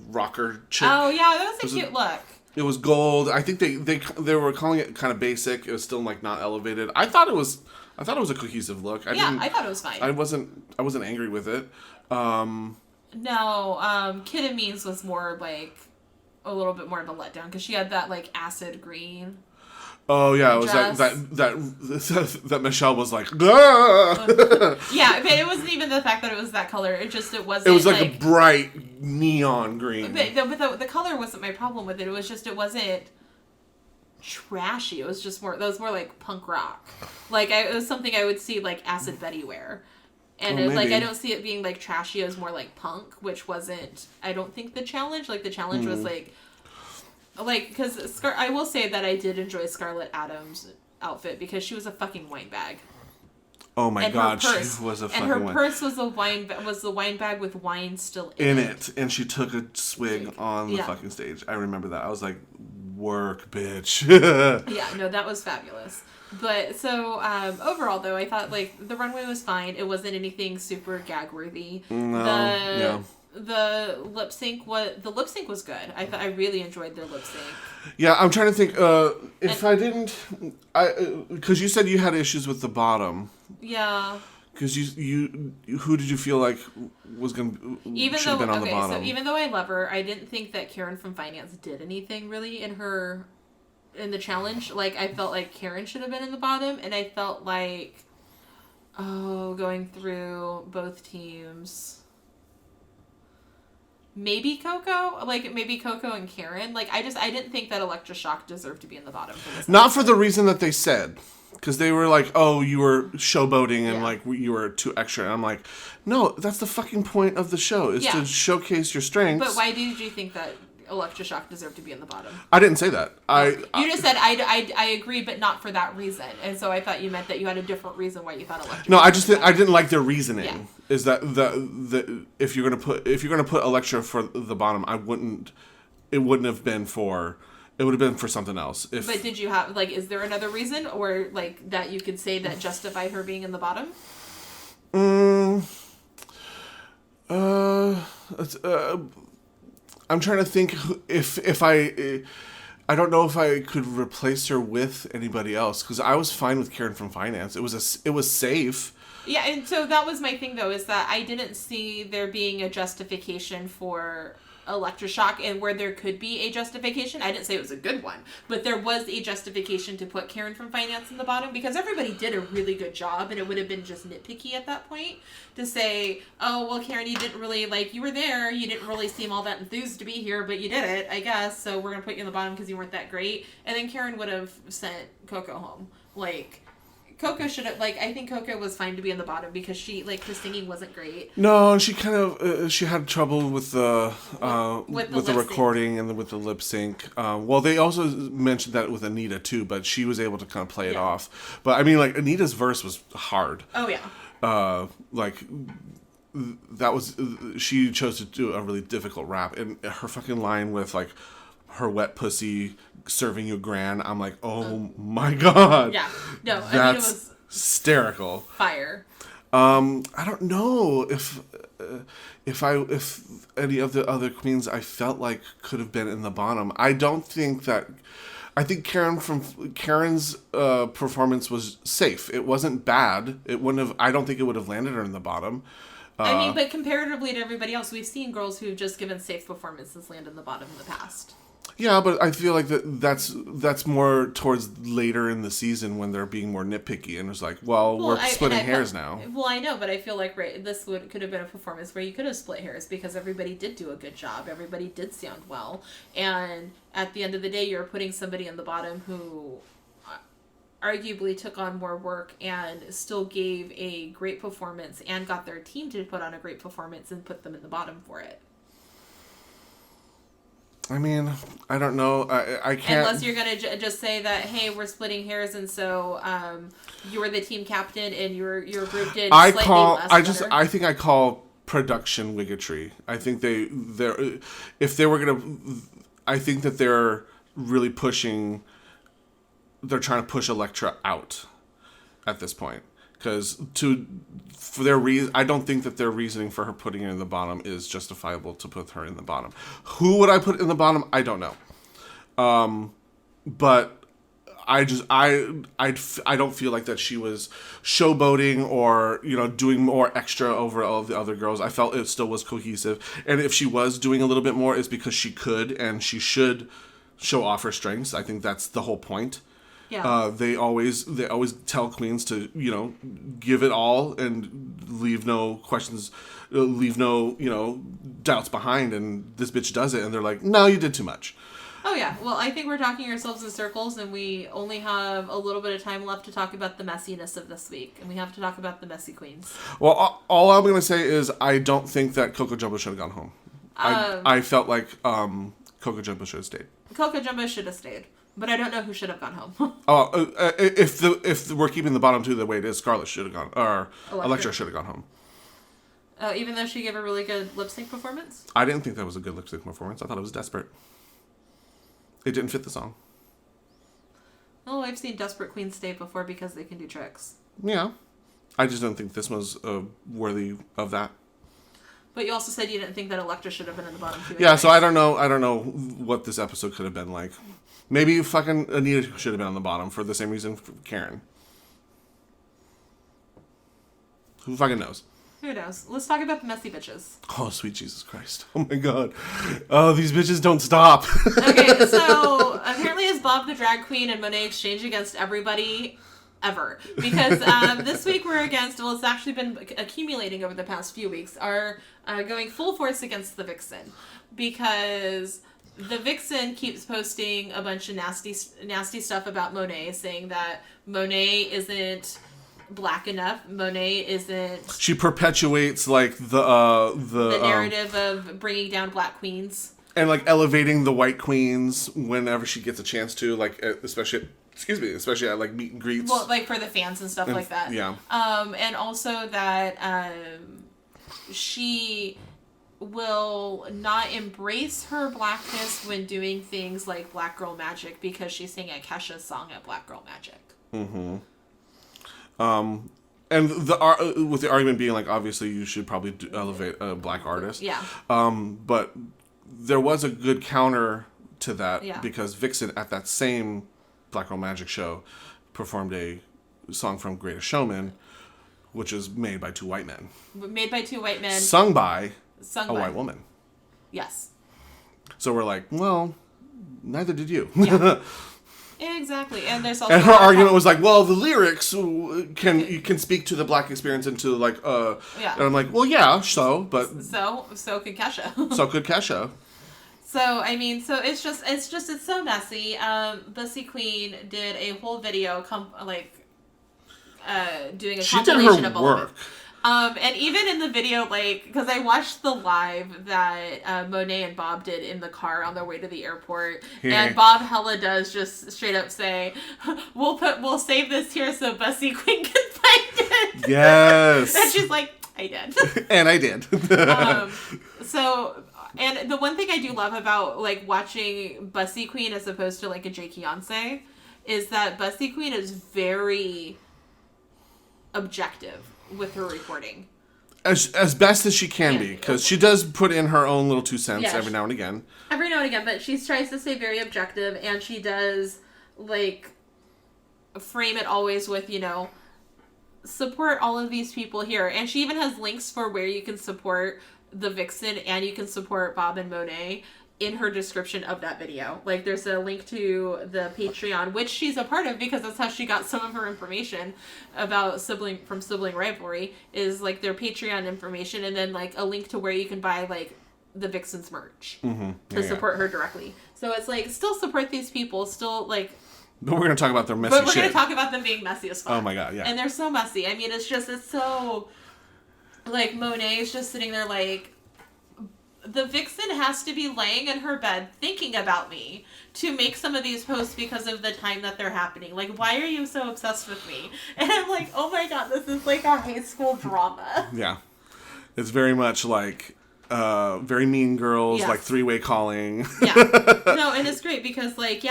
rocker chick. Oh yeah, that was a cute look. It was gold. I think they were calling it kind of basic. It was still like not elevated. I thought it was a cohesive look. I thought it was fine. I wasn't angry with it. No, Kid Amines was more like a little bit more of a letdown because she had that like acid green. Oh yeah, it was that Michelle was like, ah! Yeah, but it wasn't even the fact that it was that color. It wasn't. It was like a bright neon green. But the color wasn't my problem with it. It was just it wasn't trashy. It was just more. That was more like punk rock. Like it was something I would see like Acid Betty wear. And I don't see it being like trashy. It was more like punk, which wasn't. I don't think the challenge. Like the challenge was like because I will say that I did enjoy Scarlett Adams' outfit because she was a fucking wine bag. Oh my god, she was a fucking wine. And her purse was the wine bag with wine still in it, and she took a swig on the fucking stage. I remember that. I was like, "Work, bitch." Yeah, no, that was fabulous. But so overall, though, I thought like the runway was fine. It wasn't anything super gag worthy. No, The lip sync was good. I really enjoyed their lip sync. Yeah, I'm trying to think. Because you said you had issues with the bottom. Yeah. Because you who did you feel like was should have been on the bottom? So even though I love her, I didn't think that Karen from Finance did anything really in the challenge. Like I felt like Karen should have been in the bottom, and I felt like going through both teams. Maybe Coco and Karen. Like I didn't think that Electroshock deserved to be in the bottom for this. Not for the reason that they said, because they were like, "Oh, you were showboating and like you were too extra." And I'm like, "No, that's the fucking point of the show is to showcase your strengths." But why did you think that Electroshock deserved to be in the bottom. I didn't say that. You just said I agree, but not for that reason. And so I thought you meant that you had a different reason why you thought Electroshock. No, I just I didn't like their reasoning. Yeah. Is that the if you're gonna put Electra for the bottom, it would have been for something else. But did you have is there another reason or that you could say that justified her being in the bottom? I'm trying to think if I don't know if I could replace her with anybody else because I was fine with Karen from Finance. It was safe. Yeah, and so that was my thing though, is that I didn't see there being a justification for Electroshock, and where there could be a justification, I didn't say it was a good one, but there was a justification to put Karen from Finance in the bottom because everybody did a really good job, and it would have been just nitpicky at that point to say, oh, well, Karen, you didn't really, you were there, you didn't really seem all that enthused to be here, but you did it, I guess, so we're going to put you in the bottom because you weren't that great, and then Karen would have sent Coco home. Coco should have, I think Coco was fine to be in the bottom because she, her singing wasn't great. No, she kind of, she had trouble with the recording and with the lip sync. Well, they also mentioned that with Anita too, but she was able to kind of play it off. But I mean, Anita's verse was hard. Oh, yeah. That was, she chose to do a really difficult rap. And her fucking line with, her wet pussy serving you grand, I'm like, oh my god. Yeah. No, that's I mean, it was hysterical. Fire. I don't know if any of the other queens I felt like could have been in the bottom. I think Karen's performance was safe. It wasn't bad. I don't think it would have landed her in the bottom. I mean, but comparatively to everybody else, we've seen girls who've just given safe performances land in the bottom in the past. Yeah, but I feel like that's more towards later in the season when they're being more nitpicky and it's we're splitting hairs now. Well, I know, but I feel like this could have been a performance where you could have split hairs because everybody did do a good job. Everybody did sound well. And at the end of the day, you're putting somebody in the bottom who arguably took on more work and still gave a great performance and got their team to put on a great performance and put them in the bottom for it. I mean, I don't know. I can't. Unless you're going to just say that, hey, we're splitting hairs, and so you were the team captain, and your group did slightly less better. I think I call production wiggetry. I think I think that they're really pushing. They're trying to push Elektra out at this point. Because for their reason, I don't think that their reasoning for her putting her in the bottom is justifiable to put her in the bottom. Who would I put in the bottom? I don't know. But I don't feel like that she was showboating or doing more extra over all of the other girls. I felt it still was cohesive, and if she was doing a little bit more, it's because she could and she should show off her strengths. I think that's the whole point. Yeah. They always tell queens to give it all and leave no questions, leave no doubts behind. And this bitch does it, and they're like, no, you did too much. Oh yeah. Well, I think we're talking ourselves in circles, and we only have a little bit of time left to talk about the messiness of this week, and we have to talk about the messy queens. Well, all I'm gonna say is I don't think that Coco Jumbo should have gone home. I felt like Coco Jumbo should have stayed. Coco Jumbo should have stayed. But I don't know who should have gone home. If we're keeping the bottom two the way it is, Scarlett should have gone, or Elektra should have gone home. Oh, even though she gave a really good lip sync performance? I didn't think that was a good lip sync performance. I thought it was desperate. It didn't fit the song. Oh, I've seen desperate queens stay before because they can do tricks. Yeah. I just don't think this was worthy of that. But you also said you didn't think that Elektra should have been in the bottom two. Yeah, so I don't know what this episode could have been like. Maybe fucking Anita should have been on the bottom for the same reason for Karen. Who fucking knows? Who knows? Let's talk about the messy bitches. Oh, sweet Jesus Christ. Oh my god. Oh, these bitches don't stop. Okay, so apparently as Bob the drag queen and Monet exchange against everybody ever. Because this week we're against, well, it's actually been accumulating over the past few weeks, are going full force against the Vixen. Because the Vixen keeps posting a bunch of nasty stuff about Monet, saying that Monet isn't black enough. Monet isn't. She perpetuates the narrative of bringing down black queens. and like elevating the white queens whenever she gets a chance to, like especially at like meet and greets. Well, like for the fans and stuff like that. Yeah. And also that she will not embrace her blackness when doing things like Black Girl Magic because she sang a Kesha song at Black Girl Magic. Mm-hmm. And with the argument being like, obviously you should probably elevate a black artist. Yeah. But there was a good counter to that because Vixen at that same Black Girl Magic show performed a song from Greatest Showman, which is made by two white men. Sung by a white woman. Yes. So we're like, well, neither did you. Yeah. Exactly. And there's also and her argument was like, well, the lyrics can speak to the black experience and to like And I'm like, well, yeah, so could Kesha. So could Kesha. So I mean, so it's so messy. Bussy Queen did a whole video doing a compilation of all of it. And even in the video, like, because I watched the live that Monet and Bob did in the car on their way to the airport, and Bob hella does just straight up say, "We'll save this here so Bussy Queen can find it." Yes. And she's like, "I did." And I did. And the one thing I do love about like watching Bussy Queen as opposed to like a Jay Beyonce is that Bussy Queen is very objective with her reporting. As best as she can be, because she does put in her own little 2 cents every now and again. But she tries to stay very objective, and she does, like, frame it always with, support all of these people here. And she even has links for where you can support the Vixen and you can support Bob and Monet in her description of that video. Like, there's a link to the Patreon, which she's a part of because that's how she got some of her information about sibling rivalry, is like their Patreon information, and then like a link to where you can buy like the Vixen's merch to support her directly. So it's like, still support these people, still like. But we're gonna talk about their messy shit. But we're gonna talk about them being messy as fuck. Oh my god, yeah. And they're so messy. I mean, it's so like Monet is just sitting there like, the Vixen has to be laying in her bed thinking about me to make some of these posts because of the time that they're happening. Like, why are you so obsessed with me? And I'm like, oh my god, this is like a high school drama. Yeah. It's very much like very Mean Girls, like three-way calling. Yeah. No, and it's great because like,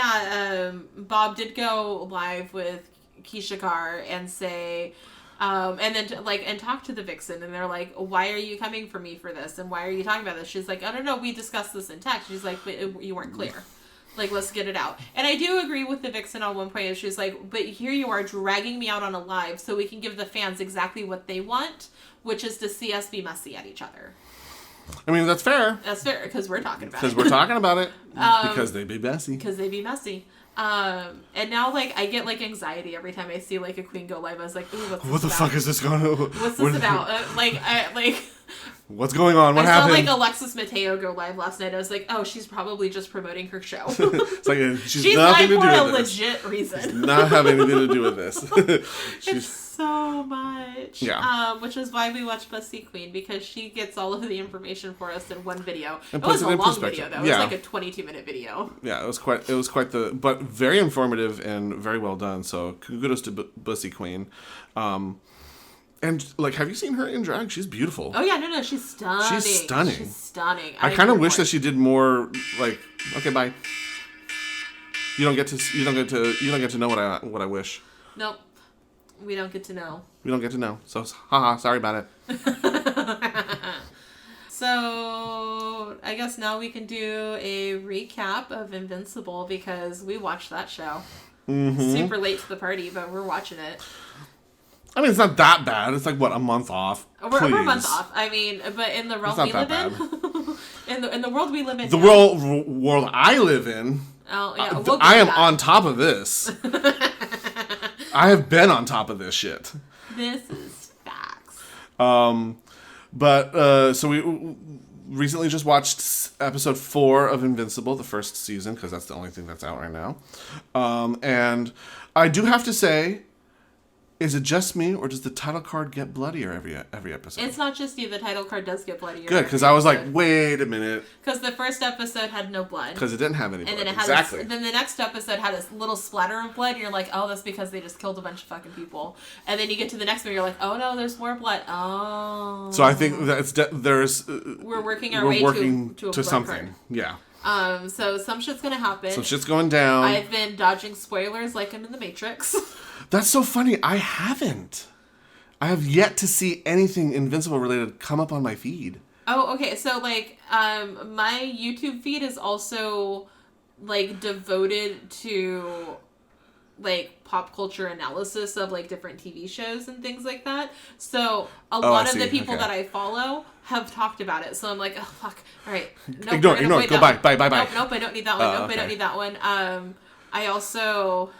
Bob did go live with Keisha Carr and say... and then and talk to the Vixen, and they're like, why are you coming for me for this? And why are you talking about this? She's like, I don't know, we discussed this in text. She's like, but you weren't clear. Like, let's get it out. And I do agree with the Vixen on one point. She's like, but here you are dragging me out on a live so we can give the fans exactly what they want, which is to see us be messy at each other. I mean, that's fair. That's fair, because we're talking about it. Because we're talking about it. Because they be messy. Because they be messy. And now, like, I get, like, anxiety every time I see, like, a queen go live. I was like, ooh, what the fuck is this going on? What's this about? What's going on? What happened? I saw, like, Alexis Mateo go live last night. I was like, oh, she's probably just promoting her show. It's like, she's nothing to do with this. For a legit reason. She's not having anything to do with this. It's so much. Yeah. Which is why we watch Bussy Queen, because she gets all of the information for us in one video. And it was a long video, though. It was like a 22-minute video. Yeah, it was quite but very informative and very well done. So kudos to Bussy Queen. And like, have you seen her in drag? She's beautiful. Oh yeah, no, she's stunning. She's stunning. I kind of wish that she did more. Like, okay, bye. You don't get to know what I wish. Nope. We don't get to know. We don't get to know. So, haha, sorry about it. So, I guess now we can do a recap of Invincible because we watched that show. Mm-hmm. Super late to the party, but we're watching it. I mean, it's not that bad. It's like, what, a month off? We're a month off. I mean, but in the world we live in... in the world we live in... The world I live in... Oh, yeah. I am on top of this. I have been on top of this shit. This is facts. So we recently just watched episode 4 of Invincible, the first season, because that's the only thing that's out right now. And I do have to say, Is it just me, or does the title card get bloodier every episode? It's not just you. The title card does get bloodier. Good, because I was like, wait a minute. Because the first episode had no blood. Because it didn't have any blood. And then Exactly. then the next episode had a little splatter of blood, and you're like, oh, that's because they just killed a bunch of fucking people. And then you get to the next one, you're like, oh no, there's more blood. Oh. So I think that we're working our way to a blood something. Card. Yeah. So some shit's gonna happen. Some shit's going down. I've been dodging spoilers like I'm in the Matrix. That's so funny. I haven't. I have yet to see anything Invincible related come up on my feed. Oh, okay. So, like, my YouTube feed is also, like, devoted to, like, pop culture analysis of, like, different TV shows and things like that. So, a lot of the people that I follow have talked about it. So, I'm like, oh, fuck. All right. Nope, Ignore. Go bye. Bye. Nope, I don't need that one. I don't need that one. I also...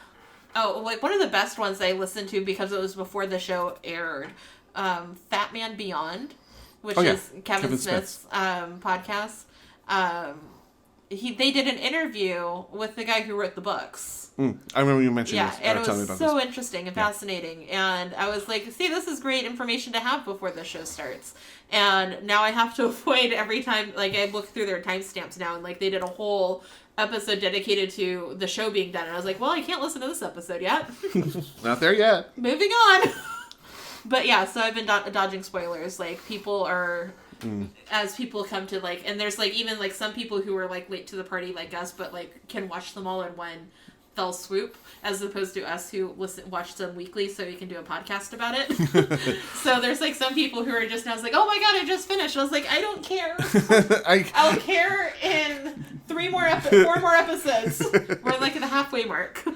Oh, like, one of the best ones I listened to because it was before the show aired, Fat Man Beyond, which is Kevin Smith's podcast. They did an interview with the guy who wrote the books. I remember you mentioning this. Yeah, and it was so interesting and fascinating. And I was like, see, this is great information to have before the show starts. And now I have to avoid every time, like, I look through their timestamps now, and, like, they did a whole episode dedicated to the show being done. And I was like, well, I can't listen to this episode yet. Not there yet. Moving on. But yeah, so I've been dodging spoilers. Like, people are... As people come to, like... And there's, like, even, like, some people who are, like, late to the party like us, but, like, can watch them all in one fell swoop, as opposed to us who watch them weekly so we can do a podcast about it. So there's, like, some people who are just now like, oh my god, I just finished. I was like, I don't care. I'll care in 4 more episodes. We're, like, at the halfway mark.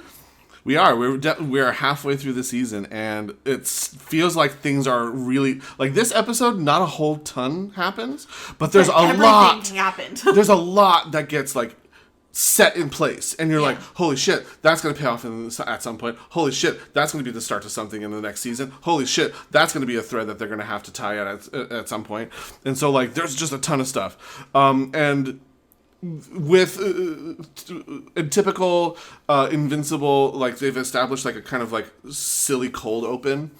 We are. We're halfway through the season, and it feels like things are really... Like, this episode, not a whole ton happens, but there's a lot... Everything happened. There's a lot that gets, like, set in place, and you're like, holy shit, that's going to pay off at some point. Holy shit, that's going to be the start to something in the next season. Holy shit, that's going to be a thread that they're going to have to tie at some point. And so, like, there's just a ton of stuff. And with a typical Invincible, like, they've established, like, a kind of, like, silly cold open.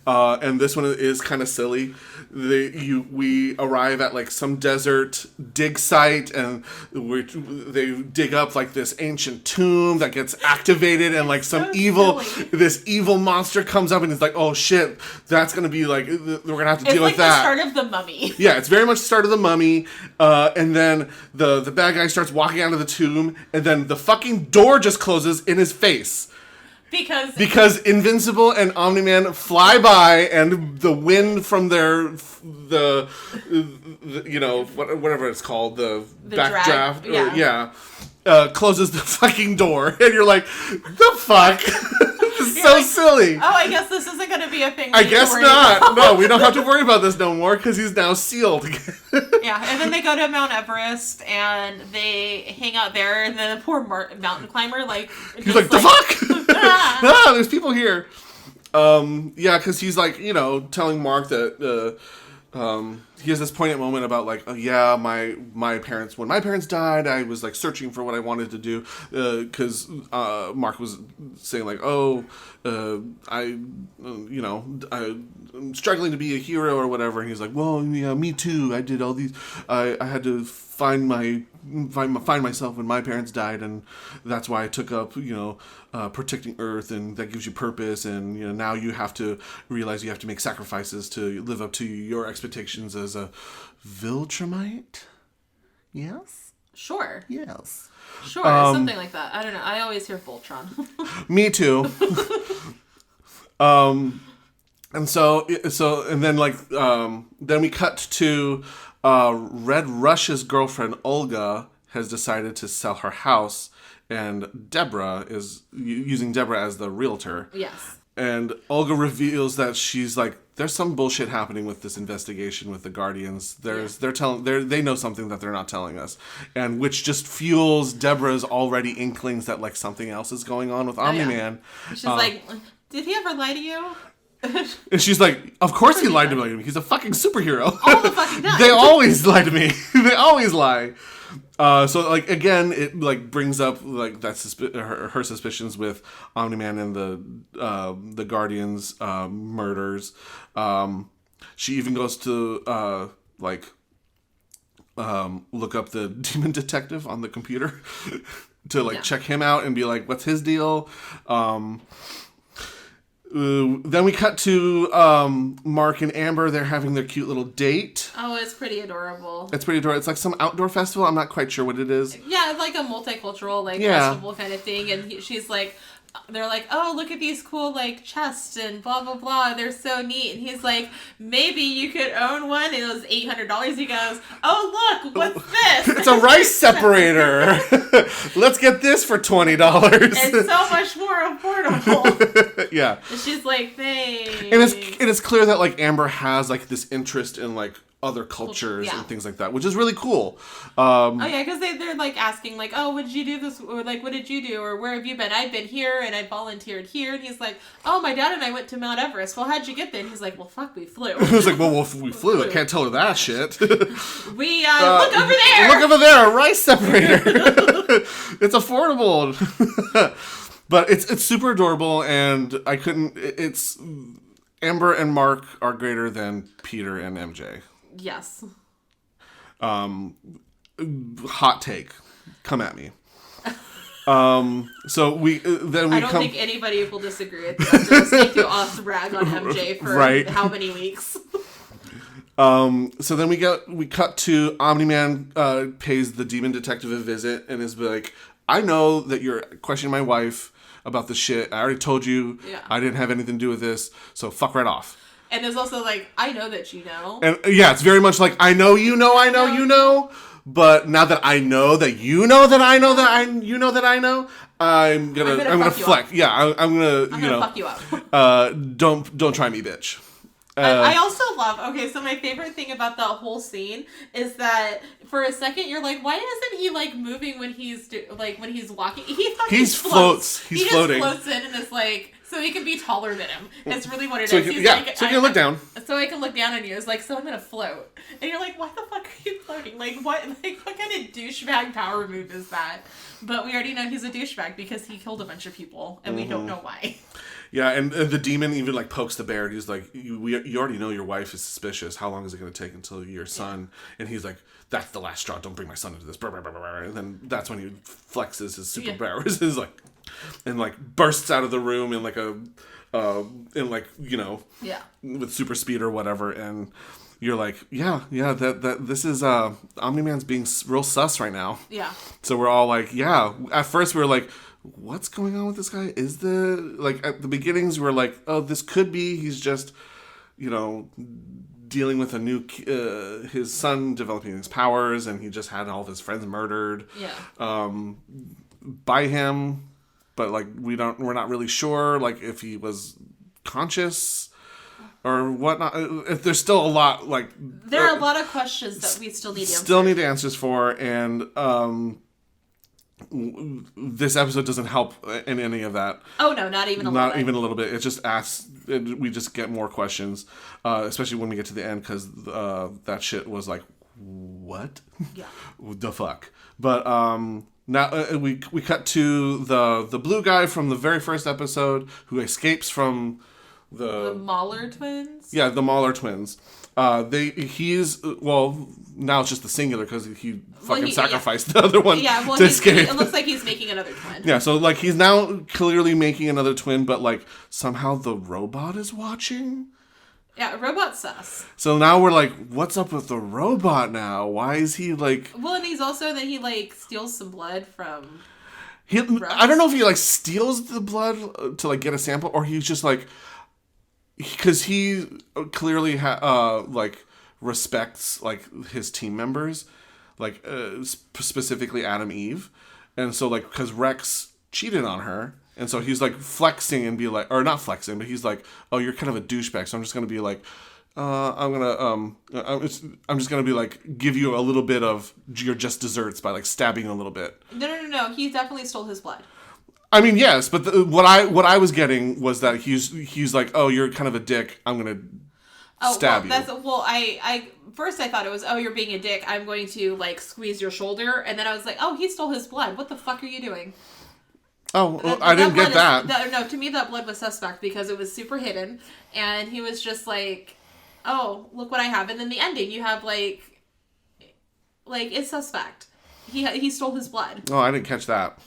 And this one is kind of silly. We arrive at, like, some desert dig site, and they dig up, like, this ancient tomb that gets activated, and, like, this evil monster comes up, and it's like, oh shit, that's gonna be, like, we're gonna have to deal with that. It's like the start of the Mummy. Yeah, it's very much the start of the Mummy. And then the bad guy starts walking out of the tomb, and then the fucking door just closes in his face. Because Invincible and Omni-Man fly by, and the wind from the you know, whatever it's called, the backdraft, closes the fucking door, and you're like, the fuck? This is so silly. Oh, I guess this isn't going to be a thing. I guess not. No, we don't have to worry about this no more, because he's now sealed. Yeah, and then they go to Mount Everest, and they hang out there, and then the poor mountain climber, like... He's like, the fuck? There's people here. Yeah, because he's, like, you know, telling Mark that... he has this poignant moment about, like, oh, yeah, my parents, when my parents died, I was, like, searching for what I wanted to do, because Mark was saying, like, I'm struggling to be a hero or whatever, and he's like, well, yeah, me too, I did all these, I had to find myself when my parents died, and that's why I took up, you know, protecting Earth, and that gives you purpose, and, you know, now you have to realize you have to make sacrifices to live up to your expectations as a Viltrumite. Yes? Sure. Yes. Sure, something like that. I don't know. I always hear Voltron. Me too. And so, and then, like, then we cut to Red Rush's girlfriend, Olga, has decided to sell her house, and Deborah is using Deborah as the realtor. Yes. And Olga reveals that she's like, there's some bullshit happening with this investigation with the Guardians. They know something that they're not telling us, and which just fuels Deborah's already inklings that, like, something else is going on with Omni-Man. She's like, did he ever lie to you? And she's like, of course he lied to me. He's a fucking superhero. All the fucking time. They always lie to me. They always lie. So like again, it like brings up like that her suspicions with Omni-Man and the Guardians murders. She even goes to look up the demon detective on the computer to check him out and be like, what's his deal? Then we cut to Mark and Amber. They're having their cute little date. Oh, it's pretty adorable. It's pretty adorable. It's like some outdoor festival. I'm not quite sure what it is. Yeah, it's like a multicultural festival kind of thing. And she's like, they're like, oh, look at these cool chests and blah blah blah. They're so neat. And he's like, maybe you could own one. And it was $800. He goes, oh look, what's this? It's a rice separator. Let's get this for $20. It's so much more affordable. Yeah. And she's like, thanks. And it's clear that Amber has this interest in other cultures and things like that, which is really cool. Because they're asking oh, what did you do this, or what did you do, or where have you been? I've been here and I volunteered here. And he's like, oh, my dad and I went to Mount Everest. Well, how'd you get there? And he's like, well, fuck, we flew. I was like, well, we flew. I can't tell her that shit. We look over there. Look over there, a rice separator. It's affordable. But it's super adorable, and I couldn't. It's Amber and Mark are greater than Peter and MJ. Yes. Hot take. Come at me. So we I don't think anybody will disagree with that. Just to us rag on MJ for how many weeks. So then we cut to Omni-Man pays the demon detective a visit and is like, I know that you're questioning my wife about the shit. I already told you I didn't have anything to do with this, so fuck right off. And there's also I know that you know. And it's very much I know you know, but now that I know that you know that I know that you know that I know, I'm gonna flex. Yeah, I'm gonna fuck you up. Don't try me, bitch. I also love, so my favorite thing about that whole scene is that for a second you're like, why isn't he moving when he's when he's walking? He floats. He's floating. Just floats in and is so he can be taller than him. That's really what it is. He's so he can look down. So I can look down on you. It's so I'm gonna float. And you're like, why the fuck are you floating? What kind of douchebag power move is that? But we already know he's a douchebag because he killed a bunch of people and we don't know why. Yeah, and the demon even pokes the bear. And he's like, you already know your wife is suspicious. How long is it going to take until your son? And he's like, that's the last straw. Don't bring my son into this. And then that's when he flexes his superpowers. Is and bursts out of the room in with super speed or whatever. And you're like, that this is Omni-Man's being real sus right now. Yeah. So we're all like, yeah. At first we were like, what's going on with this guy? Is at the beginnings we were like, oh, this could be he's just, dealing with a new his son developing his powers, and he just had all of his friends murdered. Yeah. By him, but we're not really sure if he was conscious or whatnot. If there's still a lot there are a lot of questions that we still need answers. Still need answers for, and this episode doesn't help in any of that. Oh no, not even a little bit. Not even a little bit. It just asks. We just get more questions, especially when we get to the end, because that shit was what? Yeah. The fuck. But now we cut to the blue guy from the very first episode who escapes from the Mahler twins. Yeah, the Mahler twins. Now it's just the singular because he sacrificed the other one to escape. It looks like he's making another twin. Yeah, so he's now clearly making another twin, but somehow the robot is watching. Yeah, robot's sus. So now we're like, what's up with the robot now? Why is he Well, and he's also that he steals some blood from. I don't know if he steals the blood to get a sample, or he's just because he clearly respects his team members, specifically Adam Eve, and so because Rex cheated on her, and so he's flexing and be or not flexing, but he's oh, you're kind of a douchebag, so I'm just gonna be I'm just gonna be give you a little bit of your just desserts by stabbing you a little bit. No, he definitely stole his blood. I mean, yes, but what I was getting was that he's like, oh, you're kind of a dick. I'm gonna stab you. I first I thought it was, oh, you're being a dick. I'm going to like squeeze your shoulder, and then I was like, oh, he stole his blood. What the fuck are you doing? Oh, I didn't get that. No, to me that blood was suspect because it was super hidden, and he was just like, oh, look what I have. And then the ending, you have like it's suspect. He stole his blood. Oh, I didn't catch that.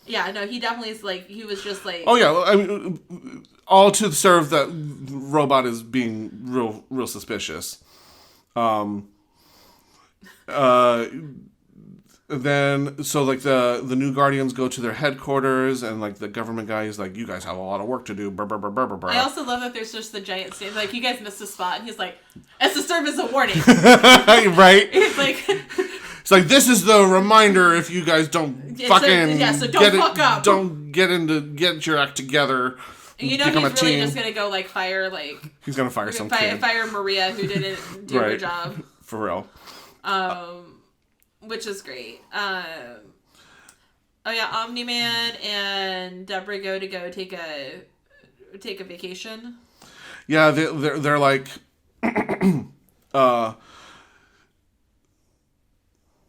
Yeah, no, he definitely is like, he was just like... Oh, yeah, I mean, all to serve that robot is being real suspicious. Then, so, like, the new Guardians go to their headquarters, and, like, the government guy is like, you guys have a lot of work to do, brr, brr, brr, brr, brr. I also love that there's just the giant stand, like, you guys missed a spot, and he's like, it's to serve as a warning. Right? He's like... It's like, this is the reminder if you guys don't so don't fuck up. Don't get your act together. You know, he's really just gonna go like fire he's gonna fire some kid. Fire Maria who didn't do her job. For real. Which is great. Oh yeah, Omni-Man and Deborah go take a vacation. Yeah, they're like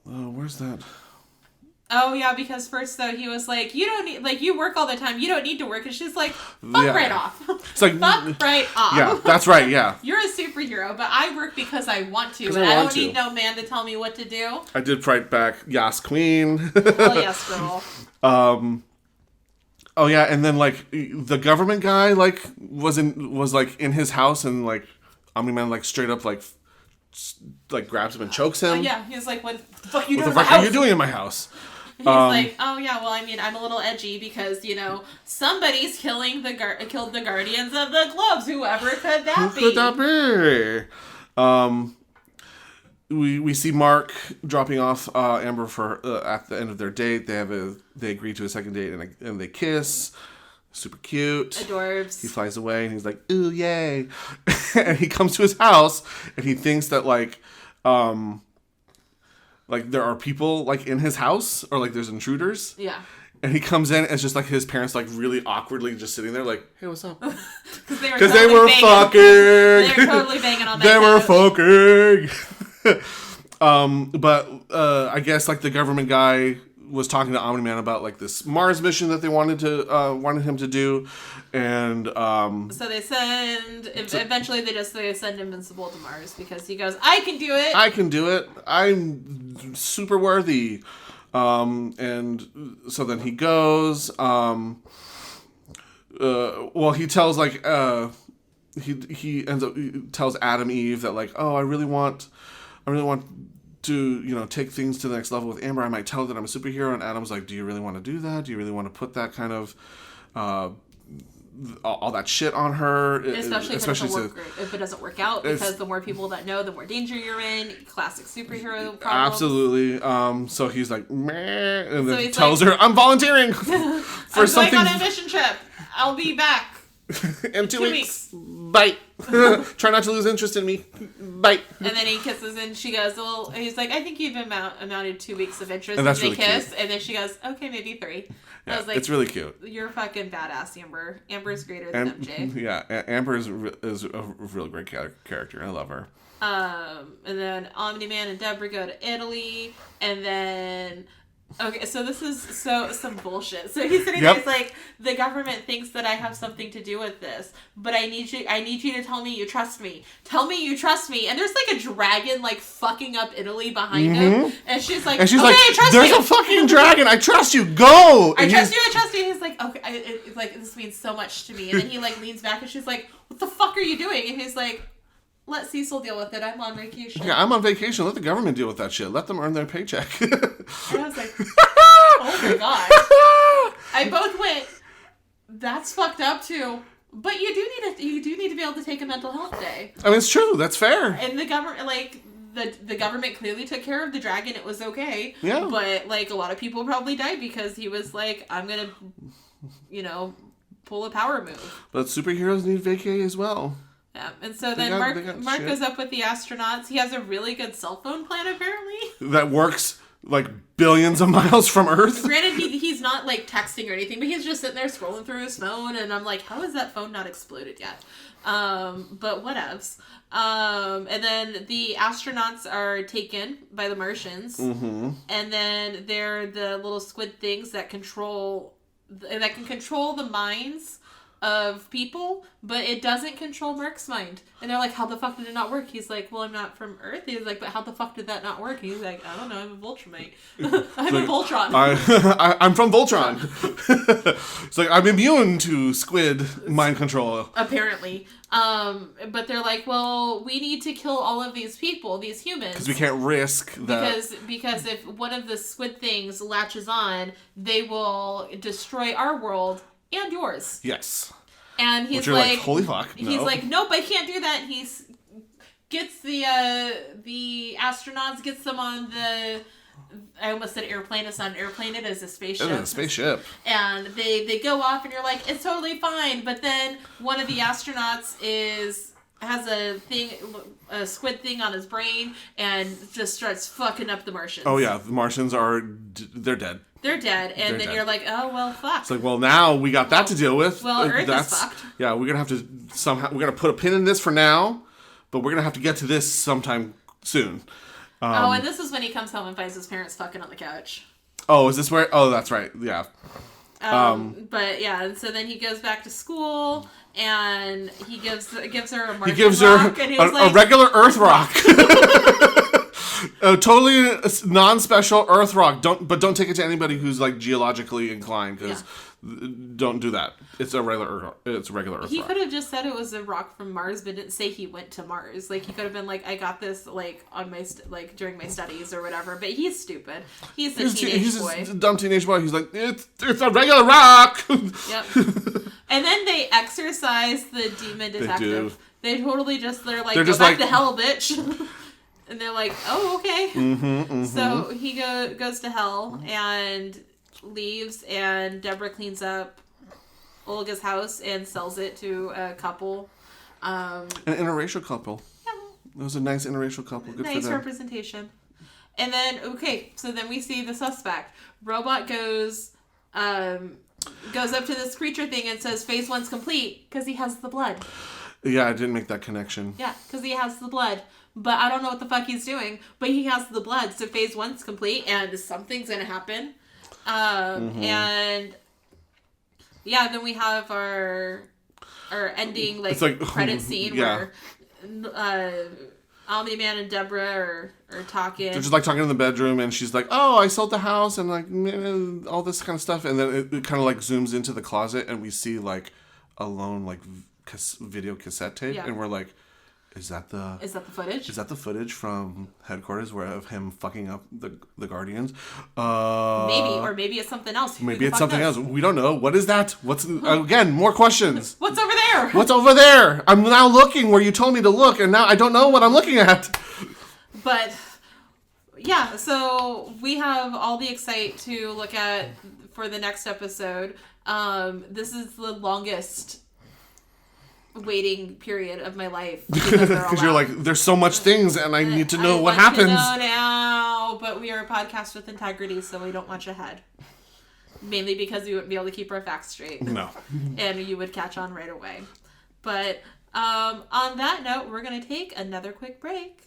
where's that? Oh yeah, because first though he was like, you don't need, like, you work all the time, you don't need to work, and she's like, fuck right off. It's like, fuck right off. Yeah, that's right. Yeah. You're a superhero, but I work because I want to, and I don't need no man to tell me what to do. I did write back, yes, queen. Hell yes, girl. Oh yeah, and then like the government guy like was like in his house, and like Omni-Man like straight up like grabs him and chokes him. Yeah, he's like, what the fuck are you doing? What the fuck are you doing in my house? He's like, oh yeah, well, I mean, I'm a little edgy because, you know, somebody's killed the Guardians of the Globes. Whoever could that be? Who could that be? We see Mark dropping off Amber for at the end of their date. They agree to a second date and they kiss. Super cute. Adorbs. He flies away and he's like, ooh, yay. And he comes to his house and he thinks that like there are people like in his house or like there's intruders. Yeah. And he comes in and it's just like his parents like really awkwardly just sitting there like, hey, what's up? Because they were fucking. They were totally banging on that They were fucking. But I guess like the government guy was talking to Omni-Man about like this Mars mission that they wanted him to do, and so they eventually they send Invincible to Mars because he goes, I can do it, I'm super worthy, and so then he goes, he tells like he tells Adam Eve that like, oh, I really want to, you know, take things to the next level with Amber. I might tell her that I'm a superhero. And Adam's like, do you really want to do that? Do you really want to put that kind of all that shit on her? Especially if it doesn't work out, because the more people that know, the more danger you're in. Classic superhero problem. Absolutely. So he's like, meh, and then tells her, I'm volunteering for something. I'm going on a mission trip. I'll be back. In 2 weeks. Bye. Try not to lose interest in me. Bye. And then he kisses and she goes, well, he's like, I think you've amounted 2 weeks of interest. And that's they really kiss. cute. And then she goes, okay, maybe 3. Yeah, I was like, it's really cute. You're fucking badass, Amber. Amber's greater than MJ. Yeah, Amber is a real great character. I love her. And then Omni-Man and Deborah go to Italy. And then... Okay, so this is some bullshit. So he's sitting there, he's like, the government thinks that I have something to do with this, but I need you to tell me you trust me. Tell me you trust me. And there's like a dragon like fucking up Italy behind him, and she's like, okay, I trust there's you. a fucking dragon. I trust you. Go. I trust you. He's like, okay, it's like, this means so much to me. And then he like leans back, and she's like, what the fuck are you doing? And he's like, let Cecil deal with it. I'm on vacation. Yeah, I'm on vacation. Let the government deal with that shit. Let them earn their paycheck. And I was like, oh my god. I both went, that's fucked up too. But you do need to be able to take a mental health day. I mean, it's true. That's fair. And the government, like, the government clearly took care of the dragon. It was okay. Yeah. But, like, a lot of people probably died because he was like, I'm gonna, you know, pull a power move. But superheroes need vacay as well. Yeah, and so then Mark goes up with the astronauts. He has a really good cell phone plan, apparently. That works like billions of miles from Earth. Granted, he's not like texting or anything, but he's just sitting there scrolling through his phone, and I'm like, how is that phone not exploded yet? But whatevs. And then the astronauts are taken by the Martians, and then they're the little squid things that can control the minds of people, but it doesn't control Merc's mind. And they're like, how the fuck did it not work? He's like, well, I'm not from Earth. He's like, but how the fuck did that not work? And he's like, I don't know, I'm a Voltramite. I'm a Voltron. I'm from Voltron. It's like, I'm immune to squid mind control. Apparently. But they're like, well, we need to kill all of these people, these humans. Because we can't risk that. Because if one of the squid things latches on, they will destroy our world and yours. Yes. And he's like, holy fuck, no. He's like, nope, I can't do that. He gets the astronauts, gets them on the, I almost said airplane. It's not an airplane. It is a spaceship. It is a spaceship. And they go off, and you're like, it's totally fine. But then one of the astronauts has a squid thing on his brain, and just starts fucking up the Martians. Oh yeah, the Martians they're dead. They're dead, and then you're like, oh, well, fuck. It's like, well, now we got that to deal with. Well, Earth is fucked. Yeah, we're going to have to we're going to put a pin in this for now, but we're going to have to get to this sometime soon. And this is when he comes home and finds his parents fucking on the couch. Oh, is this where? Oh, that's right. Yeah. But yeah, and so then he goes back to school, and he gives her a Martian He gives her rock, and he was like, a regular Earth rock. A totally non-special Earth rock. Don't take it to anybody who's like geologically inclined, because don't do that. It's a regular Earth rock. He could have just said it was a rock from Mars, but didn't say he went to Mars. Like, he could have been like, I got this like on my during my studies or whatever. But he's stupid. He's a teenage boy. He's a dumb teenage boy. He's like, it's a regular rock. Yep. And then they exorcise the demon detective. They totally they're like, go back to hell, bitch. And they're like, oh, okay. So he goes to hell and leaves, and Deborah cleans up Olga's house and sells it to a couple. An interracial couple. Yeah. It was a nice interracial couple. Good for them. Nice representation. And then, so then we see the suspect. Robot goes up to this creature thing and says, phase 1's complete, because he has the blood. Yeah, I didn't make that connection. Yeah, because he has the blood. But I don't know what the fuck he's doing. But he has the blood, so phase 1's complete, and something's gonna happen. And yeah, then we have our ending credit scene where Omni-Man and Deborah are talking. They're just talking in the bedroom, and she's like, "Oh, I sold the house," and all this kind of stuff, and then it kind of zooms into the closet, and we see a lone video cassette tape, and we're like, Is that the footage? Is that the footage from headquarters of him fucking up the Guardians? Maybe it's something else. Maybe it's something else. We don't know. What is that? Again, more questions. What's over there? What's over there? I'm now looking where you told me to look, and now I don't know what I'm looking at. But yeah, so we have all the excite to look at for the next episode. This is the longest waiting period of my life, because you're like, there's so much things, and I need to know what happens. I know now, but we are a podcast with integrity, so we don't watch ahead. Mainly because we wouldn't be able to keep our facts straight. No. And you would catch on right away. But on that note, we're going to take another quick break.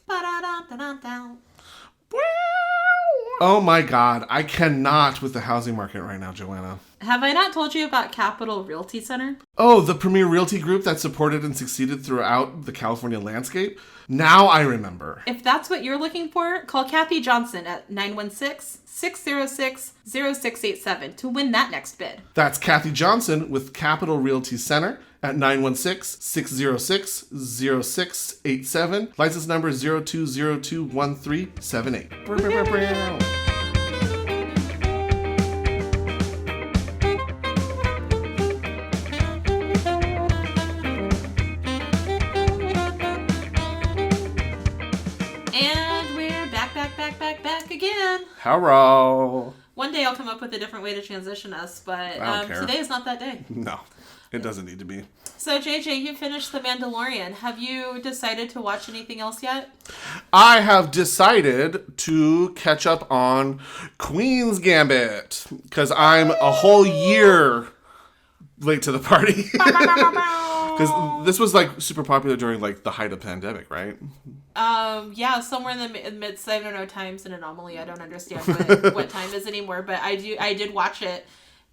Oh my God, I cannot with the housing market right now, Joanna. Have I not told you about Capital Realty Center? Oh, the premier realty group that supported and succeeded throughout the California landscape? Now I remember. If that's what you're looking for, call Kathy Johnson at 916-606-0687 to win that next bid. That's Kathy Johnson with Capital Realty Center at 916-606-0687. License number 02021378. Back again. Hello. One day I'll come up with a different way to transition us, but today is not that day. No. It doesn't need to be. So, JJ, you finished The Mandalorian. Have you decided to watch anything else yet? I have decided to catch up on Queen's Gambit because I'm a whole year late to the party. Because this was like super popular during like the height of pandemic, right? Yeah, somewhere in the midst. I don't know, time's an anomaly. I don't understand what time is anymore. But I did watch it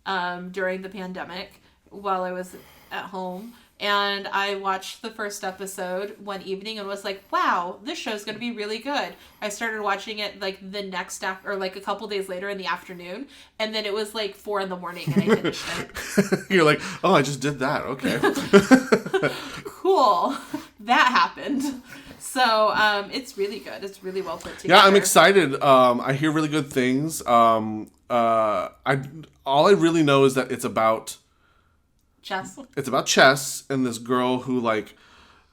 during the pandemic while I was at home. And I watched the first episode one evening and was like, wow, this show's going to be really good. I started watching it like the next or like a couple days later in the afternoon. And then it was like 4 a.m. and I finished it. You're like, oh, I just did that. Okay. Cool. That happened. So it's really good. It's really well put together. Yeah, I'm excited. I hear really good things. All I really know is that it's about chess. It's about chess and this girl who like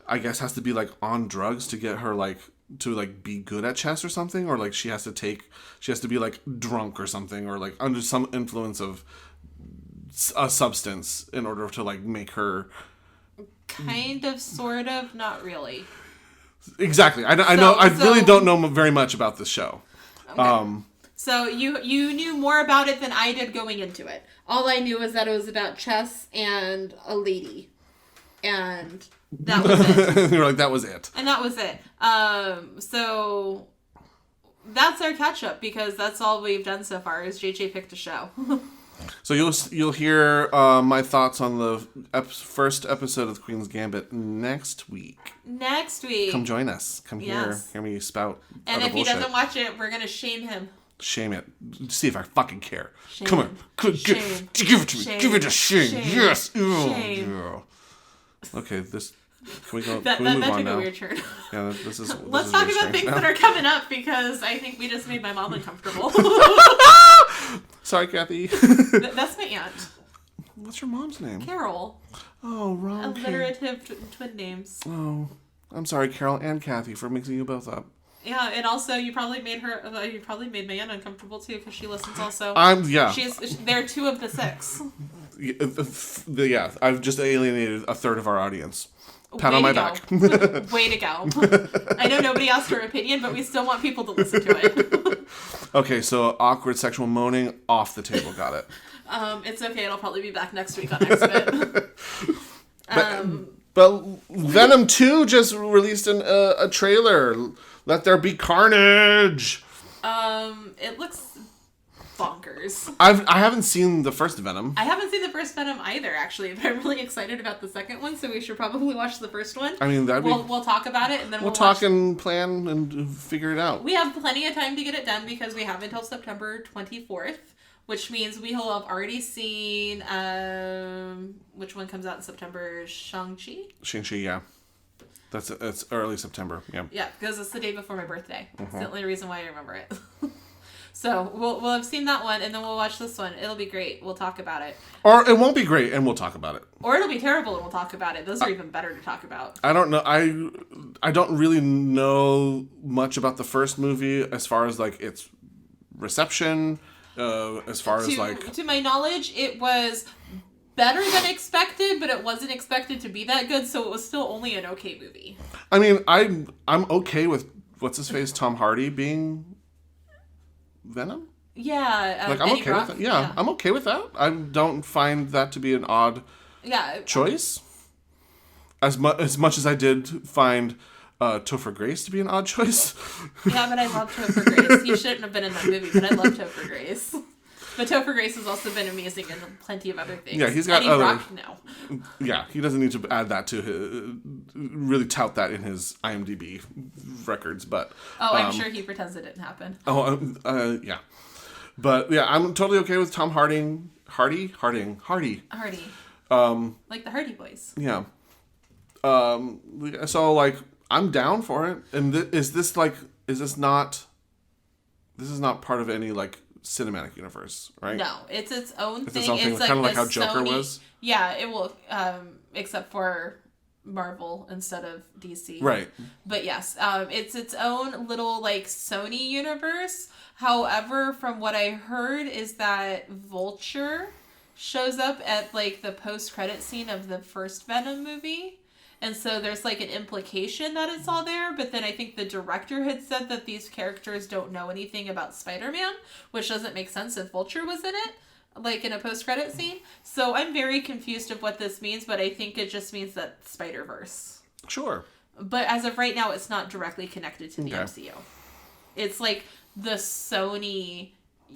I guess has to be like on drugs to get her like to like be good at chess or something, or like she has to be like drunk or something, or like under some influence of a substance in order to like make her kind of, sort of, not really. Exactly. I know. I really don't know very much about this show. Okay. So you knew more about it than I did going into it. All I knew was that it was about chess and a lady, and that was it. You're like, that was it. And that was it. So that's our catch up because that's all we've done so far. Is JJ picked a show. So you'll hear my thoughts on the first episode of Queen's Gambit next week. Next week. Come join us. Come here. Hear me spout. And if bullshit. he doesn't watch it, we're gonna shame him. Shame it. See if I fucking care. Shame. Come on. Give it to me. Shame. Give it a shame. Yes. Shame. Yeah. Okay, this... Can we go? That move took on now? a weird turn. Yeah, this is. Let's talk about things that are coming up because I think we just made my mom uncomfortable. Sorry, Kathy. That's my aunt. What's your mom's name? Carol. Oh, wrong. Alliterative twin names. Oh, I'm sorry, Carol and Kathy, for mixing you both up. Yeah, and also you probably made my aunt uncomfortable too because she listens also. Yeah. They're 2 of the 6. Yeah, I've just alienated a third of our audience. Pat on my back. Way to go. I know nobody asked her opinion, but we still want people to listen to it. Okay, so awkward sexual moaning off the table. Got it. It's okay. It'll probably be back next week on X-Men. But Venom 2 just released a trailer. Let there be carnage. It looks bonkers. I haven't seen the first Venom. I haven't seen the first Venom either, actually, but I'm really excited about the second one, so we should probably watch the first one. I mean, we'll talk about it, and then we'll talk and plan and figure it out. We have plenty of time to get it done because we have until September 24th, which means we will have already seen, which one comes out in September? Shang-Chi? Shang-Chi, yeah. It's early September, yeah. Yeah, because it's the day before my birthday. It's the only reason why I remember it. So we'll have seen that one, and then we'll watch this one. It'll be great. We'll talk about it. Or it won't be great, and we'll talk about it. Or it'll be terrible, and we'll talk about it. Those are even better to talk about. I don't know. I don't really know much about the first movie as far as like its reception. As far as like, to my knowledge, it was better than expected, but it wasn't expected to be that good, so it was still only an okay movie. I mean, I'm okay with what's his face, Tom Hardy being Venom. Yeah, like I'm Eddie okay Brock, with that. Yeah, I'm okay with that. I don't find that to be an odd choice. As much as I did find Topher Grace to be an odd choice. Yeah, but I love Topher Grace. He shouldn't have been in that movie, but I love Topher Grace. But Topher Grace has also been amazing in plenty of other things. Yeah, he's got Eddie other. Brock, no. Yeah, he doesn't need to add that to his, really tout that in his IMDb records, but. Oh, I'm sure he pretends it didn't happen. Yeah, but yeah, I'm totally okay with Tom Harding. Hardy. Like the Hardy Boys. Yeah. So like, I'm down for it. And is this not part of any like cinematic universe, right? No, it's its own thing. It's like kind of like how Joker Sony, was. Yeah, it will, except for Marvel instead of DC. Right. But yes, it's its own little like Sony universe. However, from what I heard is that Vulture shows up at like the post-credit scene of the first Venom movie. And so there's like an implication that it's all there, but then I think the director had said that these characters don't know anything about Spider-Man, which doesn't make sense if Vulture was in it, like in a post-credit scene. So I'm very confused of what this means, but I think it just means that Spider-Verse. Sure. But as of right now, it's not directly connected to the MCU. It's like the Sony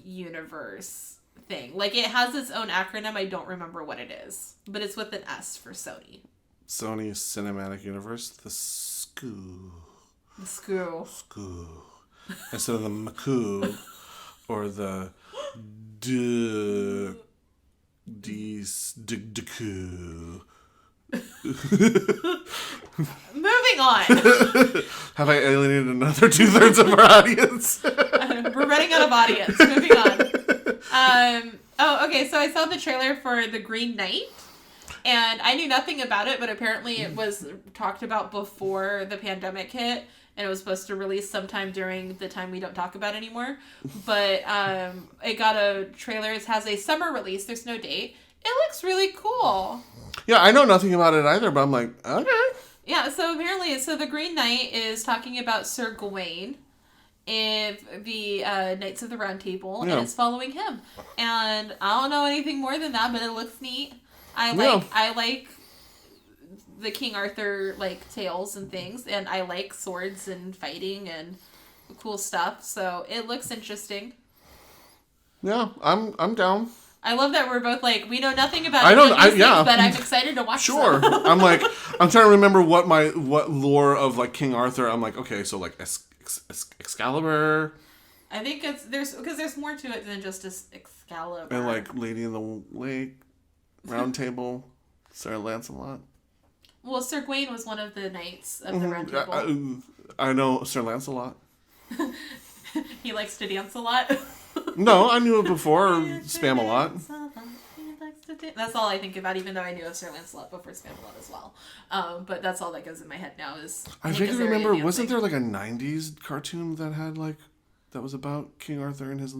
universe thing. Like it has its own acronym. I don't remember what it is, but it's with an S for Sony. Sony Cinematic Universe, the SCU. The SCU. SCU. Instead of the MCU or the DQ. Moving on. Have I alienated another 2/3 of our audience? We're running out of audience. Moving on. Okay, so I saw the trailer for The Green Knight. And I knew nothing about it, but apparently it was talked about before the pandemic hit, and it was supposed to release sometime during the time we don't talk about anymore. But it got a trailer. It has a summer release. There's no date. It looks really cool. Yeah, I know nothing about it either, but I'm like, okay. Yeah, so apparently, The Green Knight is talking about Sir Gawain in the Knights of the Round Table, and it's following him. And I don't know anything more than that, but it looks neat. I like the King Arthur like tales and things, and I like swords and fighting and cool stuff. So it looks interesting. Yeah, I'm down. I love that we're both like we know nothing about things, but I'm excited to watch. Sure, I'm trying to remember what lore of like King Arthur. I'm like, okay, so like Excalibur. I think there's more to it than just Excalibur. And like Lady in the Lake. Round Table, Sir Lancelot. Well, Sir Gawain was one of the knights of the Round Table. I know Sir Lancelot. He likes to dance a lot. No, I knew it before. Spam a lot. That's all I think about, even though I knew of Sir Lancelot before Spam a lot as well. But that's all that goes in my head now. I vaguely remember, wasn't there like a 90s cartoon that had like, that was about King Arthur and his...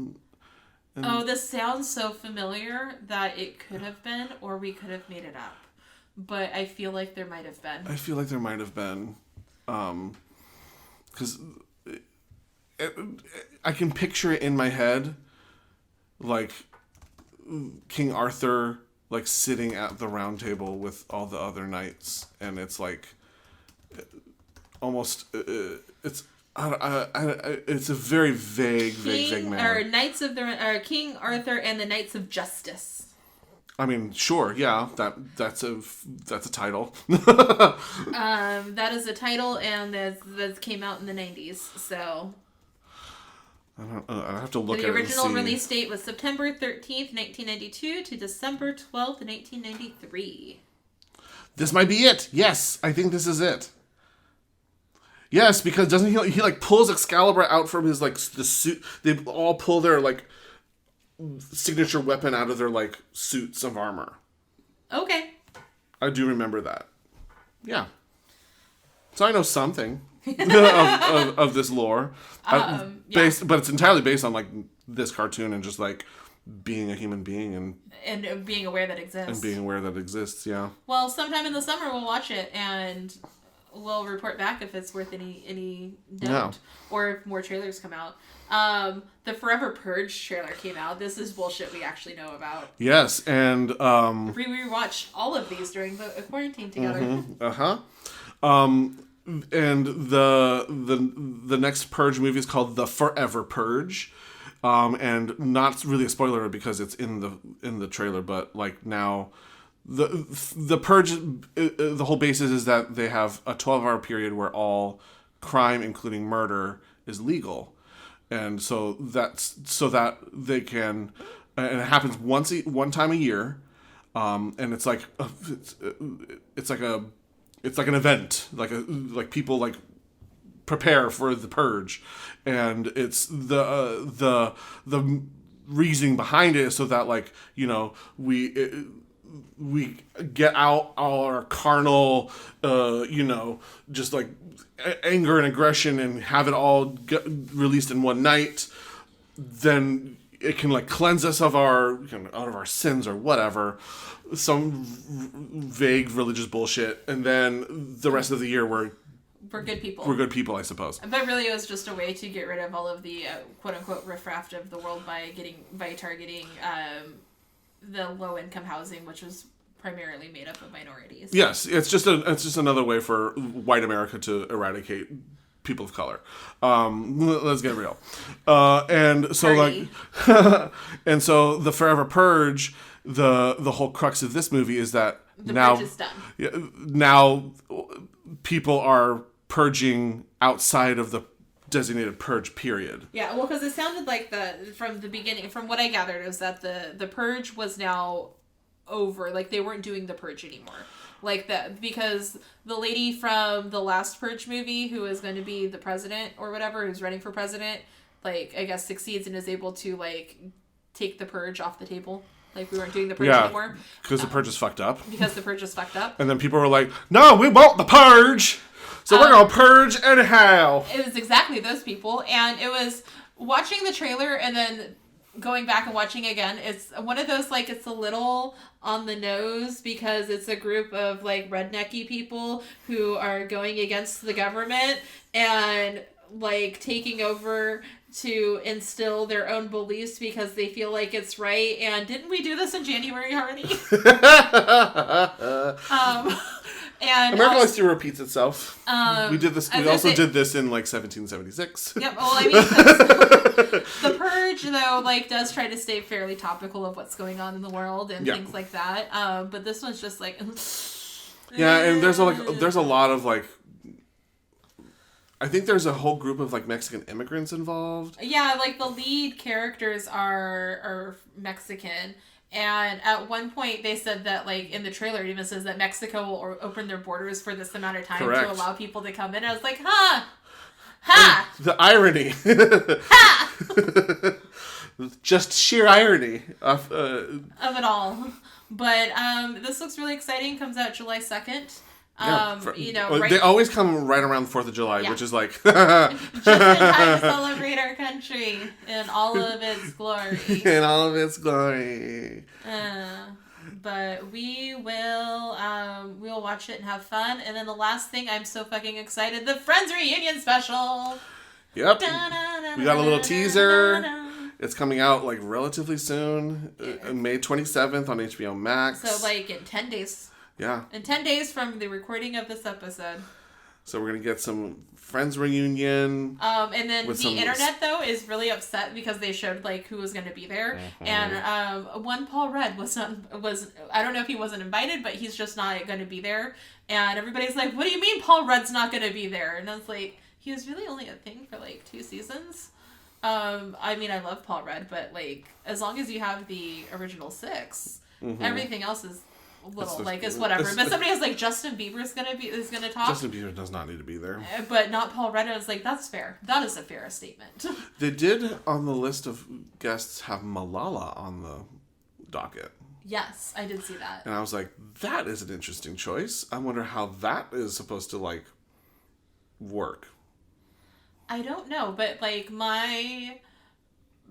this sounds so familiar that it could have been, or we could have made it up. But I feel like there might have been. Because I can picture it in my head, like King Arthur, like sitting at the round table with all the other knights, and it's like almost it's. It's a very vague manner. Knights of King Arthur and the Knights of Justice. I mean, sure, yeah, that's a title. That is a title, and that came out in the 90s. So I have to look at it. The original release date was September 13th, 1992, to December 12th, 1993. This might be it. Yes, I think this is it. Yes, because doesn't he like pulls Excalibur out from his like the suit? They all pull their like signature weapon out of their like suits of armor. Okay. I do remember that. Yeah. So I know something of this lore. But it's entirely based on like this cartoon and just like being a human being and being aware that exists. Yeah. Well, sometime in the summer we'll watch it and we'll report back if it's worth any note or if more trailers come out. The Forever Purge trailer came out. This is bullshit we actually know about. Yes, and we rewatched all of these during the quarantine together. And the next Purge movie is called The Forever Purge. And not really a spoiler because it's in the trailer, but like now the Purge, the whole basis is that they have a 12-hour period where all crime, including murder, is legal. And so that they can, and it happens one time a year, and it's like it's like an event, like people like prepare for the Purge, and it's the reasoning behind it is so that like we get out our carnal, just like anger and aggression and have it all get released in one night. Then it can like cleanse us of our out of our sins or whatever, some vague religious bullshit, and then the rest of the year we're good people. We're good people, I suppose. But really, it was just a way to get rid of all of the quote unquote riffraff of the world by targeting the low income housing, which was primarily made up of minorities. Yes, it's just another way for white America to eradicate people of color. Let's get real. And so Party. like, and so the Forever Purge, the whole crux of this movie is that The now purge is done. Yeah, now people are purging outside of the designated purge period. Yeah, well, because it sounded like from the beginning, from what I gathered, is that the purge was now over. Like, they weren't doing the purge anymore. Like that, because the lady from the last Purge movie, who is going to be the president or whatever, who's running for president, like, I guess succeeds and is able to, like, take the purge off the table. Like, we weren't doing the purge anymore. Because the purge is fucked up. Because the purge is fucked up. And then people were like, no, we want the purge! So we're going to purge anyhow! It was exactly those people. And it was watching the trailer and then going back and watching again. It's one of those, like, it's a little on the nose because it's a group of, like, rednecky people who are going against the government and, like, taking over to instill their own beliefs because they feel like it's right. And didn't we do this in January already? And America likes to repeat itself. We did this. We also did this in like 1776. Yep. Well, I mean, the Purge though, like, does try to stay fairly topical of what's going on in the world and things like that. But this one's just like, yeah, and there's a lot of like. I think there's a whole group of like Mexican immigrants involved. Yeah, like the lead characters are Mexican. And at one point, they said that, like, in the trailer, it even says that Mexico will open their borders for this amount of time to allow people to come in. I was like, huh! Ha! The irony. Ha! Just sheer irony of it all. But this looks really exciting. Comes out July 2nd. Right, they always come right around the 4th of July, which is like... just in time to celebrate our country in all of its glory. In all of its glory. But we will we'll watch it and have fun. And then the last thing, I'm so fucking excited, the Friends Reunion special. Yep. We got a little teaser. It's coming out like relatively soon, May 27th on HBO Max. So like in 10 days. Yeah. In 10 days from the recording of this episode. So we're going to get some Friends reunion. And then the internet, though, is really upset because they showed, like, who was going to be there. Mm-hmm. And one Paul Rudd was I don't know if he wasn't invited, but he's just not going to be there. And everybody's like, what do you mean Paul Rudd's not going to be there? And I was like, he was really only a thing for, like, 2 seasons. I mean, I love Paul Rudd, but, like, as long as you have the original 6, everything else is... it's whatever. But somebody was like, Justin Bieber is gonna talk. Justin Bieber does not need to be there. But not Paul Rudd. I was like, that's fair. That is a fair statement. They did, on the list of guests, have Malala on the docket. Yes, I did see that. And I was like, that is an interesting choice. I wonder how that is supposed to, like, work. I don't know, but, like, my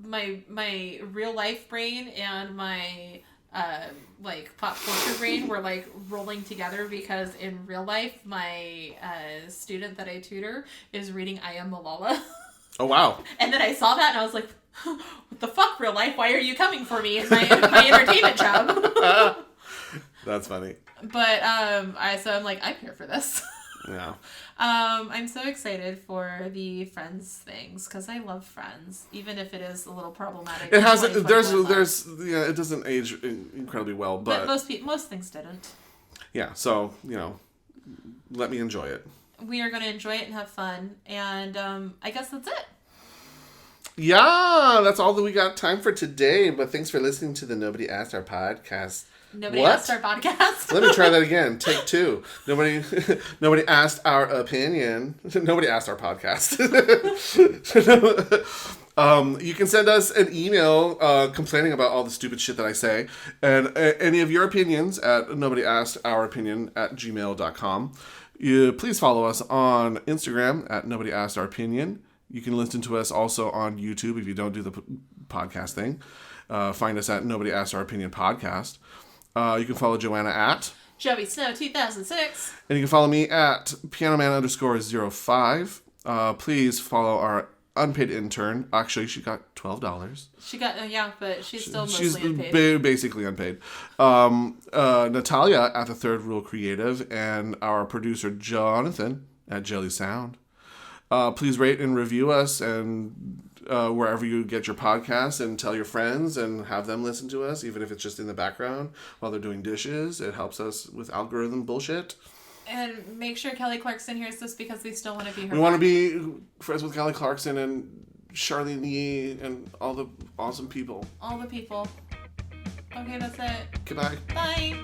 real life brain and my... like pop culture brain were like rolling together because in real life my student that I tutor is reading I Am Malala. Oh wow. And then I saw that and I was like, what the fuck, real life? Why are you coming for me in my entertainment job? That's funny. But I'm like, I'm here for this. Yeah. I'm so excited for the Friends things because I love Friends, even if it is a little problematic. It has it doesn't age incredibly well, but most things didn't. Yeah, so let me enjoy it. We are going to enjoy it and have fun, and I guess that's it. Yeah, that's all that we got time for today. But thanks for listening to the Nobody Asked Our podcast. Nobody asked our podcast. Let me try that again. Take 2. Nobody asked our opinion. Nobody asked our podcast. You can send us an email complaining about all the stupid shit that I say. And any of your opinions at nobodyaskedour@gmail.com. Please follow us on Instagram at Nobody Asked Our Opinion. You can listen to us also on YouTube if you don't do the podcast thing. Find us at Nobody Asked Our Opinion Podcast. You can follow Joanna at Joey Snow 2006. And you can follow me at pianoman_05. Please follow our unpaid intern. Actually, she got $12. She got, but she's still mostly unpaid. She's basically unpaid. Natalia at The Third Rule Creative, and our producer Jonathan at Jelly Sound. Please rate and review us and wherever you get your podcasts, and tell your friends and have them listen to us, even if it's just in the background while they're doing dishes. It helps us with algorithm bullshit. And make sure Kelly Clarkson hears this, because we still want to be her. We want to be friends with Kelly Clarkson and Charlene Yee and all the awesome people. All the people. Okay, that's it. Goodbye. Bye.